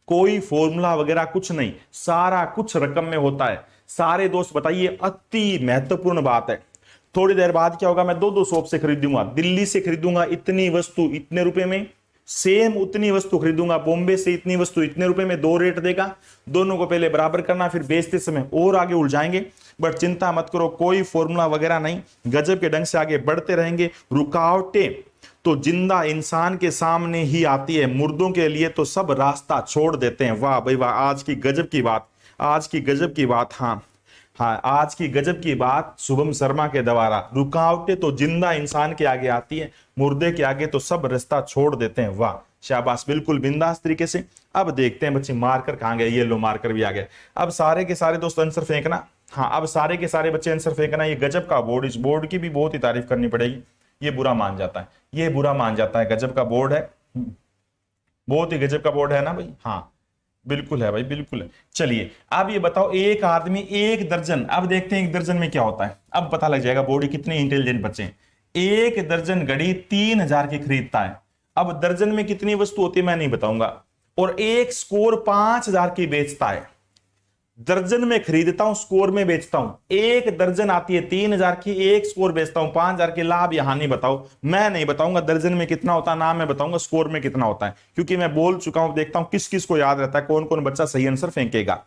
A: कोई फॉर्मूला वगैरह कुछ नहीं, सारा कुछ रकम में होता है। सारे दोस्त बताइए, अति महत्वपूर्ण बात है। थोड़ी देर बाद क्या होगा, मैं 2-2 शॉप से खरीदूंगा। दिल्ली से खरीदूंगा इतनी वस्तु इतने रुपए में, सेम उतनी वस्तु खरीदूंगा बॉम्बे से इतनी वस्तु इतने रुपए में, 2 रेट देगा। दोनों को पहले बराबर करना, फिर बेचते समय और आगे उलझाएंगे। बट चिंता मत करो, कोई फॉर्मूला वगैरह नहीं, गजब के ढंग से आगे बढ़ते रहेंगे। रुकावटें तो जिंदा इंसान के सामने ही आती है, मुर्दों के लिए तो सब रास्ता छोड़ देते हैं। वाह भाई वाह, आज की गजब की बात, आज की गजब की बात। हाँ हाँ, आज की गजब की बात शुभम शर्मा के द्वारा। रुकावटें तो जिंदा इंसान के आगे आती है, मुर्दे के आगे तो सब रास्ता छोड़ देते हैं। वाह शाबाश, बिल्कुल बिंदास तरीके से। अब देखते हैं बच्चे मार्कर कहां गए, ये लो मार्कर भी आ गए। अब सारे के सारे दोस्त आंसर फेंकना। हाँ, अब सारे के सारे बच्चे आंसर फेंकना। ये गजब का बोर्ड, इस बोर्ड की भी बहुत ही तारीफ करनी पड़ेगी। ये बुरा मान जाता है, ये बुरा मान जाता है, गजब का बोर्ड है, बहुत ही गजब का बोर्ड है ना भाई। हाँ बिल्कुल है भाई, बिल्कुल है। चलिए अब ये बताओ, एक आदमी 1 दर्जन, अब देखते हैं 1 दर्जन में क्या होता है, अब पता लग जाएगा बोर्ड कितने इंटेलिजेंट बच्चे हैं। 1 दर्जन घड़ी 3000 की खरीदता है। अब दर्जन में कितनी वस्तु होती है मैं नहीं बताऊंगा, और एक स्कोर 5000 की बेचता है। दर्जन में खरीदता हूं, स्कोर में बेचता हूं। 1 दर्जन आती है 3000 की, एक स्कोर बेचता हूं 5000 के। लाभ यहां नहीं बताओ, मैं नहीं बताऊंगा दर्जन में कितना होता है, ना मैं बताऊंगा स्कोर में कितना होता है, क्योंकि मैं बोल चुका हूं। देखता हूं किस किस को याद रहता है, कौन कौन बच्चा सही आंसर फेंकेगा।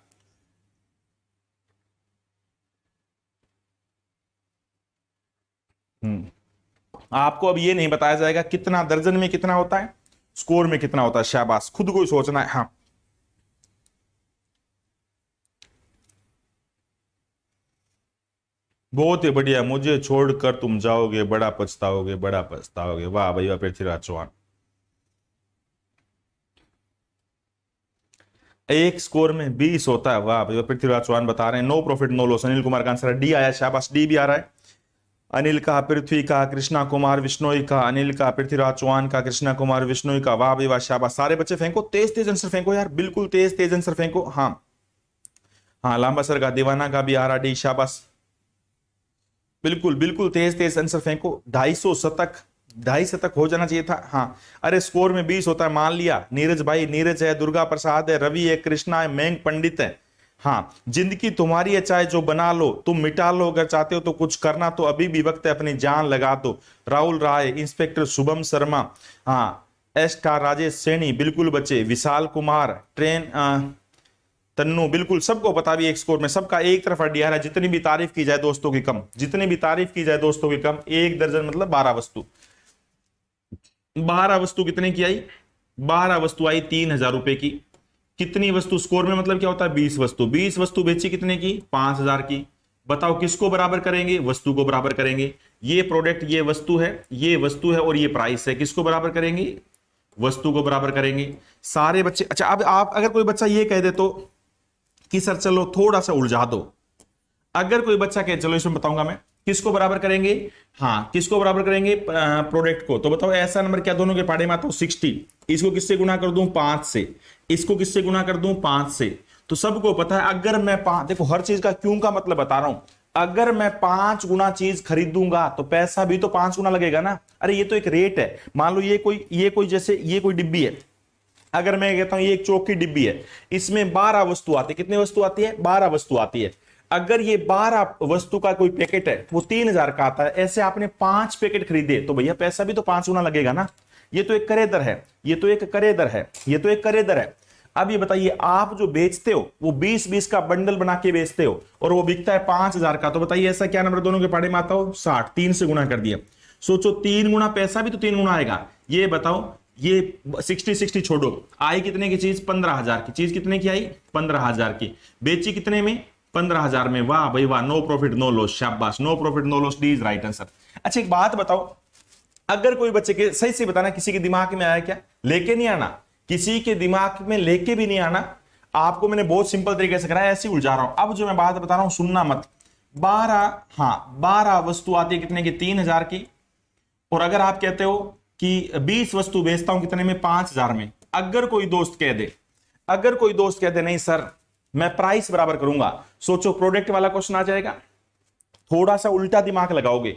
A: आपको अब ये नहीं बताया जाएगा कितना दर्जन में कितना होता है, स्कोर में कितना होता है। शाबाश, खुद को ही सोचना है। हाँ बहुत ही बढ़िया। मुझे छोड़कर तुम जाओगे, बड़ा पछताओगे, बड़ा पछताओगे। वाह भाई वाह, पृथ्वीराज चौहान। एक स्कोर में 20 होता है। वाह भाई वाह, पृथ्वीराज चौहान बता रहे हैं। No profit no loss. Anil Kumar का आंसर है डी आया, शाबाश, डी भी आ रहा है। अनिल का, पृथ्वी का, कृष्णा कुमार विश्नोई का, अनिल का, पृथ्वीराज चौहान का, कृष्णा कुमार विश्नोई का। वाह भाई वाह, शाबाश। सारे बच्चे फेंको, तेज तेज आंसर फेंको यार, बिल्कुल तेज तेज आंसर फेंको। हाँ हाँ, लांबा सर का, दीवाना का भी आ रहा डी, शाबाश, बिल्कुल बिल्कुल तेज तेज आंसर फेंको। 250 शतक 250 तक हो जाना चाहिए था। हाँ, अरे स्कोर में 20 होता है, मान लिया। नीरज भाई, नीरज है, दुर्गा प्रसाद है, रवि है, कृष्णा है, मैंग पंडित है। हाँ, जिंदगी तुम्हारी है, चाहे जो बना लो, तुम मिटा लो, अगर चाहते हो तो कुछ करना तो अभी भी वक्त है, अपनी जान लगा दो। राहुल राय, इंस्पेक्टर शुभम शर्मा, हाँ, एस का राजेश सैनी, बिल्कुल बच्चे, विशाल कुमार, ट्रेन तन्नू, बिल्कुल सबको पता भी एक स्कोर में सबका एक तरफ अड्डिया है। जितनी भी तारीफ की जाए दोस्तों की कम, जितनी भी तारीफ की जाए दोस्तों की कम। 1 दर्जन मतलब 12 वस्तु। 12 वस्तु कितने की आई? 12 वस्तु आई 3,000 रुपए की। कितनी वस्तु स्कोर में मतलब क्या होता है? 20 वस्तु। 20 वस्तु बेची कितने की? 5,000 की। बताओ किसको बराबर करेंगे? वस्तु को बराबर करेंगे। ये प्रोडक्ट, ये वस्तु है, ये वस्तु है और ये प्राइस है, किसको बराबर करेंगे? वस्तु को बराबर करेंगे। सारे बच्चे, अच्छा अब आप, अगर कोई बच्चा ये कह दे तो कि सर चलो थोड़ा सा उलझा दो। अगर कोई बच्चा कहे, चलो इसमें बताऊंगा मैं, किसको बराबर करेंगे? हाँ, किसको बराबर करेंगे? प्रोडक्ट को। तो बताओ ऐसा नंबर क्या दोनों के पाड़े में आता हो? 60। इसको किससे गुना कर दूं? 5 से। इसको किससे गुना कर दूं? 5 से। तो सबको पता है, अगर मैं 5, देखो हर चीज का क्यों का मतलब बता रहा हूं। अगर मैं 5 गुना चीज खरीदूंगा तो पैसा भी तो 5 गुना लगेगा ना। अरे ये तो एक रेट है। मान लो ये कोई जैसे ये कोई डिब्बी है। अगर मैं कहता हूं ये एक चौक की डिब्बी है, इसमें 12 वस्तु आती है। कितनी वस्तु आती है? 12 वस्तु आती है। अगर ये 12 वस्तु का कोई पैकेट है, वो 3,000 का आता है। ऐसे आपने 5 पैकेट खरीदे तो भैया पैसा भी तो 5 गुना लगेगा ना। ये तो एक करे दर है, ये तो एक करे दर है, ये तो एक करे दर है। अब ये बताइए, आप जो बेचते हो वो 20-20 का बंडल बना के बेचते हो और वो बिकता है 5,000 का। तो बताइए ऐसा क्या नंबर दोनों के पाड़े में आता हो? 60। 3 से गुना कर दिया। सोचो 3 गुना पैसा भी तो 3 गुना आएगा। ये बताओ, ये 60 छोड़ो, आई कितने की चीज? 15,000 की चीज। कितने की आई? 15,000 की। बेची कितने में? 15,000 में। वाह भाई वाह, नो प्रॉफिट नो लॉस, शाबाश, no profit no loss, D is right answer. अच्छा एक बात बताओ, अगर कोई बच्चे के, सही से बताना, किसी के दिमाग में आया क्या? लेके नहीं आना, किसी के दिमाग में लेके भी नहीं आना। आपको मैंने बहुत सिंपल तरीके से कराया, ऐसे उलझा रहा हूं। अब जो मैं बात बता रहा हूं सुनना मत। 12 वस्तु आती है कितने की? 3,000 की। और अगर आप कहते हो कि 20 वस्तु बेचता हूं कितने में? 5,000 में। अगर कोई दोस्त कह दे नहीं सर मैं प्राइस बराबर करूंगा, सोचो प्रोडक्ट वाला क्वेश्चन आ जाएगा। थोड़ा सा उल्टा दिमाग लगाओगे।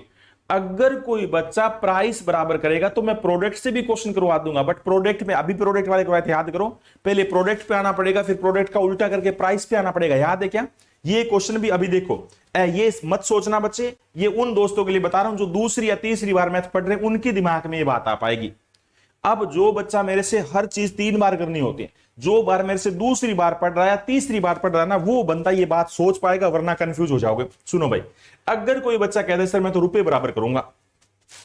A: अगर कोई बच्चा प्राइस बराबर करेगा तो मैं प्रोडक्ट से भी क्वेश्चन करवा दूंगा, बट प्रोडक्ट में अभी प्रोडक्ट वाले करवाए थे, याद करो। पहले प्रोडक्ट पे आना पड़ेगा, फिर प्रोडक्ट का उल्टा करके प्राइस पे आना पड़ेगा, याद है क्या? ये क्वेश्चन भी अभी देखो। ये मत सोचना बच्चे, ये उन दोस्तों के लिए बता रहा हूं जो दूसरी या तीसरी बार मैथ पढ़ रहे हैं, उनके दिमाग में ये बात आ पाएगी। अब जो बच्चा मेरे से हर चीज 3 बार करनी होती है, जो बार मेरे से दूसरी बार पढ़ रहा है, तीसरी बार पढ़ रहा है ना, वो बंदा ये बात सोच पाएगा, वरना कंफ्यूज हो जाओगे। सुनो भाई, अगर कोई बच्चा कहता है सर मैं तो रुपए बराबर करूंगा,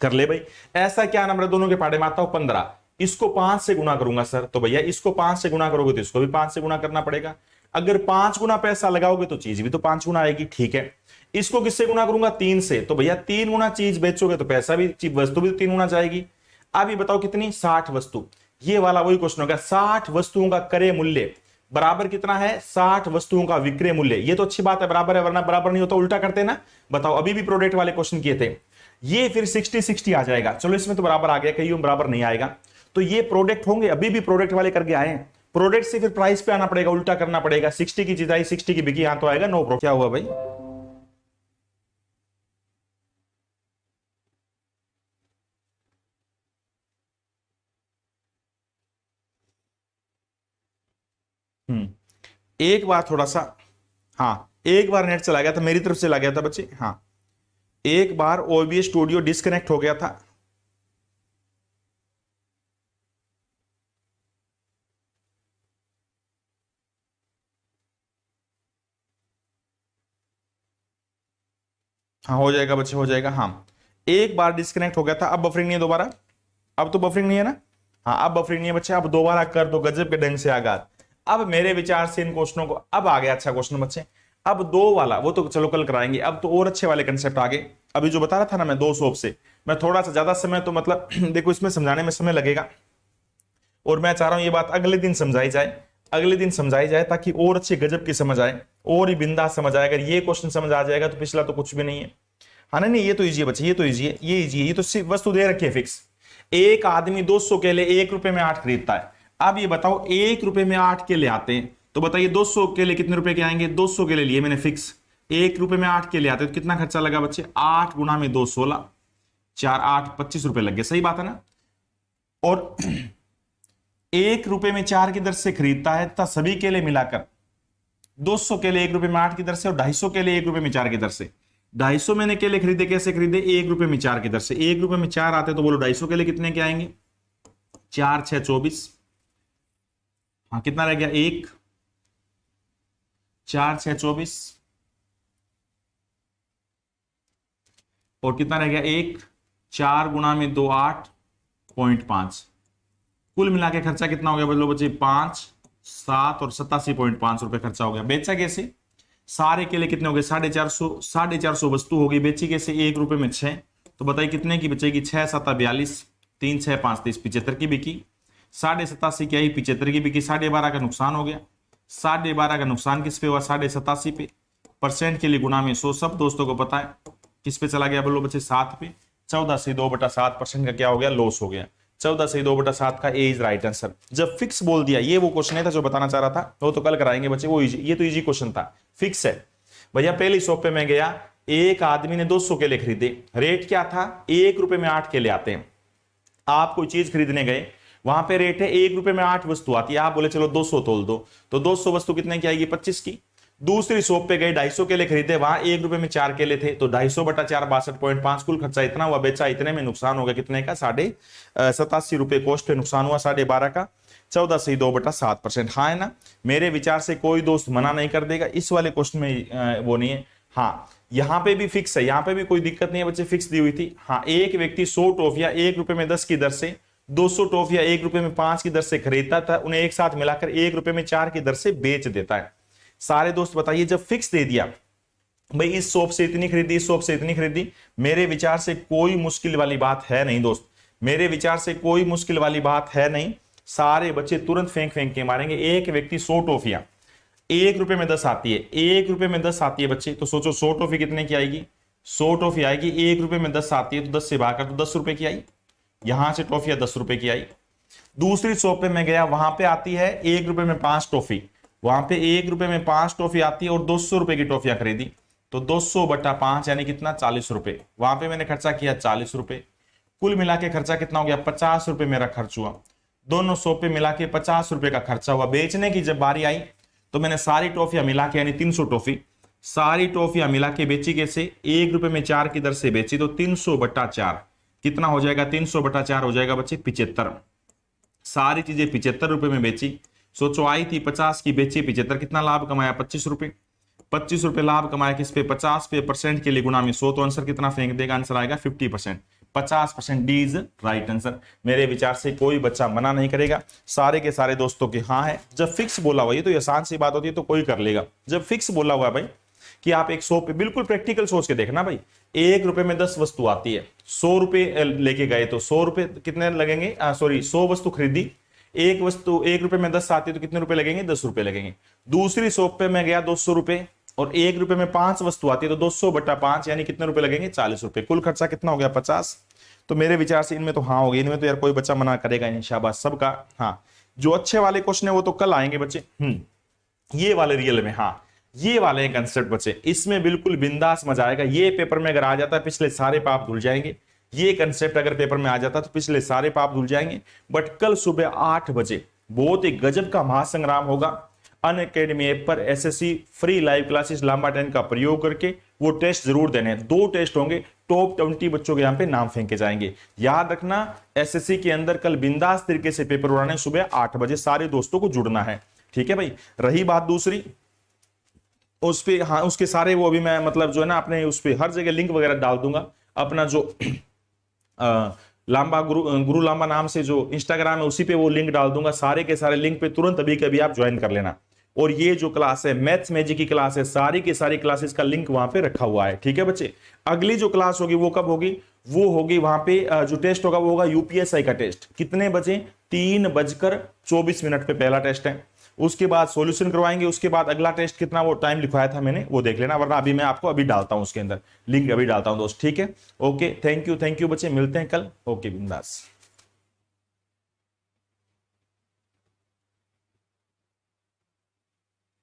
A: कर ले भाई। ऐसा क्या नंबर दोनों के पाड़े में आता हो? 15। इसको 5 से गुना करूंगा सर, तो भैया इसको 5 से गुना करोगे तो इसको भी 5 से गुना करना पड़ेगा। अगर 5 गुना पैसा लगाओगे तो चीज भी तो 5 गुना आएगी, ठीक है। इसको किससे गुना करूंगा? 3 से, तो भैया 3 गुना चीज बेचोगे तो पैसा भी, वस्तु भी 3 गुना जाएगी। अब ये बताओ कितनी? 60 वस्तु। ये वाला वही क्वेश्चन होगा, 60 वस्तुओं का क्रय मूल्य बराबर कितना है? 60 वस्तुओं का विक्रय मूल्य। ये तो अच्छी बात है, बराबर है, वरना बराबर नहीं होता उल्टा करते ना। बताओ, अभी भी प्रोडक्ट वाले क्वेश्चन किए थे, ये फिर 60-60 आ जाएगा। चलो इसमें तो बराबर आ गया, कहीं बराबर नहीं आएगा। तो ये प्रोडक्ट होंगे, अभी भी प्रोडक्ट वाले करके आए हैं। प्रोडक्ट से फिर प्राइस पे आना पड़ेगा, उल्टा करना पड़ेगा। 60 की चीज आई, 60 की बिकी, यहां तो आएगा नो प्रॉफिट। क्या हुआ भाई? एक बार थोड़ा सा, हाँ एक बार नेट चला गया था, मेरी तरफ से चला गया था बच्चे। हाँ एक बार OBS स्टूडियो डिस्कनेक्ट हो गया था। हाँ हो जाएगा बच्चे, हो जाएगा। हाँ एक बार डिस्कनेक्ट हो गया था, अब बफरिंग नहीं है दोबारा। अब तो बफरिंग नहीं है ना? हाँ अब बफरिंग नहीं है बच्चे। अब दोबारा कर दो गजब के ढंग से आगाज। अब मेरे विचार से इन क्वेश्चनों को, अब आ गया अच्छा क्वेश्चन बच्चे। अब 2 वाला वो तो चलो कल कराएंगे, अब तो और अच्छे वाले कंसेप्ट आ गए। अभी जो बता रहा था ना मैं 2 सॉप से, मैं थोड़ा सा ज्यादा समय तो मतलब देखो इसमें समझाने में समय लगेगा, और मैं चाह रहा हूं ये बात अगले दिन समझाई जाए, अगले दिन समझाई जाए, ताकि और अच्छे गजब की समझ आए, और ही बिंदास समझ आए। अगर ये क्वेश्चन समझ आ जाएगा तो पिछला तो कुछ भी नहीं है। हाँ नहीं, ये तो इजी है बच्चे, ये तो इजी है, ये इजी है। ये तो सिर्फ वस्तु दे रखी है फिक्स। एक आदमी 200 केले 1 रुपए में 8 खरीदता है। अब ये बताओ 1 रुपए में 8 केले आते हैं, तो बताइए 200 केले कितने रुपए के आएंगे? 200 केले लिए मैंने फिक्स, 1 रुपए में 8 केले आते हैं, तो कितना खर्चा लगा बच्चे? 8 गुना में 2 16। 4 8 25 रुपए लग गए, सही बात है ना। और 1 रुपए में 4 की दर से खरीदता है तथा सभी केले मिलाकर 200 केले 1 रुपए में 8 की दर से और 250 केले 1 रुपए में 4 की दर से। 250 मैंने केले खरीदे, कैसे खरीदे? 1 रुपए में 4 की दर से। 1 रुपए में 4 आते तो बोलो 250 केले कितने के आएंगे? 4 6 24। हाँ, कितना रह गया? 1 4 6 24 और कितना रह गया? 1 4 गुणा में 2 8.5। कुल मिला के खर्चा कितना हो गया बोलो बच्चे? 5 7 और 87.5 रुपए खर्चा हो गया। बेचा कैसे? सारे केले कितने हो गए? 450। 450 वस्तु होगी, बेची कैसे? 1 रुपए में 6। तो बताइए कितने की बचेगी? 6 7 42, 3 6 5 30, 75 की बिकी। 87.5 की आई, 75 की बिकी। 12.5 का नुकसान हो गया। 12.5 का नुकसान किस पे हुआ? 87.5 पे। परसेंट के लिए गुणा में 100, सब दोस्तों को पता है। किस पे चला गया बोलो बच्चे? 7 पे। 14 से 2/7% का क्या हो गया? लॉस हो गया। 14 से 2/7 का ए इज राइट आंसर। जब फिक्स बोल दिया, ये वो क्वेश्चन है था जो बताना चाह रहा था, वो तो कल कराएंगे बच्चे, वो इजी, ये तो इजी क्वेश्चन था। फिक्स है भैया। पहली शॉप पे मैं गया, एक आदमी ने 200 केले खरीदे। रेट क्या था? 1 रुपए में 8 केले आते हैं। आप कोई चीज खरीदने गए, वहां पे रेट है 1 रुपए में 8 वस्तु आती है। आप बोले चलो 200 तोल दो, तो 200 वस्तु कितने की आएगी? 25 की। दूसरी शॉप पे गए, 250 केले खरीदे, वहां 1 रुपए में 4 केले थे, तो 250/4 62.5। कुल खर्चा इतना हुआ, बेचा इतने में, नुकसान हो गया कितने का? 87.5 रुपए कॉस्ट पे नुकसान हुआ। 12.5 का 14 से 2/7%। हाँ है ना। मेरे विचार से कोई दोस्त मना नहीं कर देगा, इस वाले क्वेश्चन में वो नहीं है। हाँ, यहां पे भी फिक्स है, यहां पे भी कोई दिक्कत नहीं है बच्चे, फिक्स दी हुई थी। हाँ, एक व्यक्ति 100 टॉफियां 1 रुपए में 10 की दर से, 200 टॉफियां 1 रुपए में 5 की दर से खरीदता था, उन्हें एक साथ मिलाकर 1 रुपए में 4 की दर से बेच देता है। सारे दोस्त बताइए, जब फिक्स दे दिया भाई इस शॉप से इतनी खरीदी, इस शॉप से इतनी खरीदी, मेरे विचार से कोई मुश्किल वाली बात है नहीं दोस्त, मेरे विचार से कोई मुश्किल वाली बात है नहीं। सारे बच्चे तुरंत फेंक फेंक के मारेंगे। एक व्यक्ति 100 टॉफियां 1 रुपए में 10 आती है, 1 रुपए में 10 आती है बच्चे, तो सोचो 100 टॉफी कितने की आएगी? 100 टॉफी आएगी 1 रुपए में 10 आती है, तो 10 से भागकर तो 10 रुपए की आई। यहां से टॉफियां 10 रुपए की आई। दूसरी शॉप पे मैं गया, वहां पे आती है 1 रुपए में 5 टॉफी, वहां पे 1 रुपए में 5 टॉफी आती है और 200 रुपए की टॉफियां खरीदी, तो 200/5 यानी कितना? 40 रुपए। वहां पे मैंने खर्चा किया 40 रुपए। कुल मिला के खर्चा कितना हो गया? 50 रुपए मेरा खर्च हुआ। दोनों शॉप पे मिला के 50 रुपए का खर्चा हुआ। बेचने की जब बारी आई तो मैंने सारी टॉफियां मिला के, यानी 300 टॉफी, सारी टॉफियां मिला के बेची कैसे? 1 रुपए में 4 की दर से बेची, तो 300/4 कितना हो जाएगा? 300/4 हो जाएगा बच्चे 75। सारी चीजें 75 रुपए में बेची। सोचो आई थी 50 की, बेची 75, कितना लाभ कमाया? 25 रुपए। 25 रुपए लाभ कमाया किस पे? 50 पे। परसेंट के लिए गुणा में 100, तो आंसर कितना फेंक देगा? आंसर आएगा 50%। 50% डी इज राइट आंसर। मेरे विचार से कोई बच्चा मना नहीं करेगा, सारे के सारे दोस्तों की हाँ है। जब फिक्स बोला हुआ, ये तो आसान सी बात होती है, तो कोई कर लेगा। जब फिक्स बोला हुआ है भाई कि आप एक 100 पे, बिल्कुल प्रैक्टिकल सोच के देखना भाई, 1 रुपए में 10 वस्तु आती है, 100 रुपए लेके गए तो 100 रुपए कितने लगेंगे? सॉरी, 100 वस्तु खरीदी, एक वस्तु 1 रुपए में 10 आती है, तो कितने रुपए लगेंगे? 10 रुपए लगेंगे। दूसरी शॉप पे मैं गया 200 रुपए और 1 रुपए में 5 वस्तु आती है, तो 200/5 यानी कितने रुपए लगेंगे? 40 रुपए। कुल खर्चा कितना हो गया? 50। तो मेरे विचार से इनमें तो हाँ होगी, इनमें तो यार कोई बच्चा मना करेगा नहीं, शाबाश सबका। हाँ, जो अच्छे वाले क्वेश्चन है वो तो कल आएंगे बच्चे। ये वाले रियल में, हाँ ये वाले कंसेप्ट बच्चे, इसमें बिल्कुल बिंदास मजा आएगा। ये पेपर में अगर आ जाता है, पिछले सारे पाप धुल जाएंगे। ये कंसेप्ट अगर पेपर में आ जाता तो पिछले सारे पाप धुल जाएंगे। बट कल सुबह 8 बजे बहुत ही गजब का महासंग्राम होगा। अनअकैडमी ऐप पर एसएससी फ्री लाइव क्लासेस लांबा 10 का प्रयोग करके वो टेस्ट जरूर देने। 2 टेस्ट होंगे, टॉप 20 बच्चों के यहाँ पे नाम फेंके जाएंगे। याद रखना, एसएससी के अंदर कल बिंदास तरीके से पेपर उड़ाने, सुबह 8 बजे सारे दोस्तों को जुड़ना है। ठीक है भाई। रही बात दूसरी, उस पे हाँ उसके सारे वो अभी मैं मतलब जो है ना अपने उस पे हर जगह लिंक वगैरह डाल दूंगा। अपना जो लांबा गुरु लांबा नाम से जो इंस्टाग्राम है उसी पे वो लिंक डाल दूंगा। सारे के सारे लिंक पे तुरंत अभी के अभी आप ज्वाइन कर लेना। और ये जो क्लास है मैथ्स मैजिक की क्लास है, सारी की सारी क्लासेस का लिंक वहां पे रखा हुआ है। ठीक है बच्चे। अगली जो क्लास होगी वो कब होगी? वो होगी वहां पे जो टेस्ट होगा वो होगा यूपीएसआई का टेस्ट। कितने बजे? 3:24 पे पहला टेस्ट है। उसके बाद सॉल्यूशन करवाएंगे। उसके बाद अगला टेस्ट कितना वो टाइम लिखवाया था मैंने वो देख लेना, वरना अभी मैं आपको अभी डालता हूं उसके अंदर लिंक, अभी डालता हूं दोस्त। ठीक है, ओके, थैंक यू बच्चे, मिलते हैं कल। ओके बिंदास।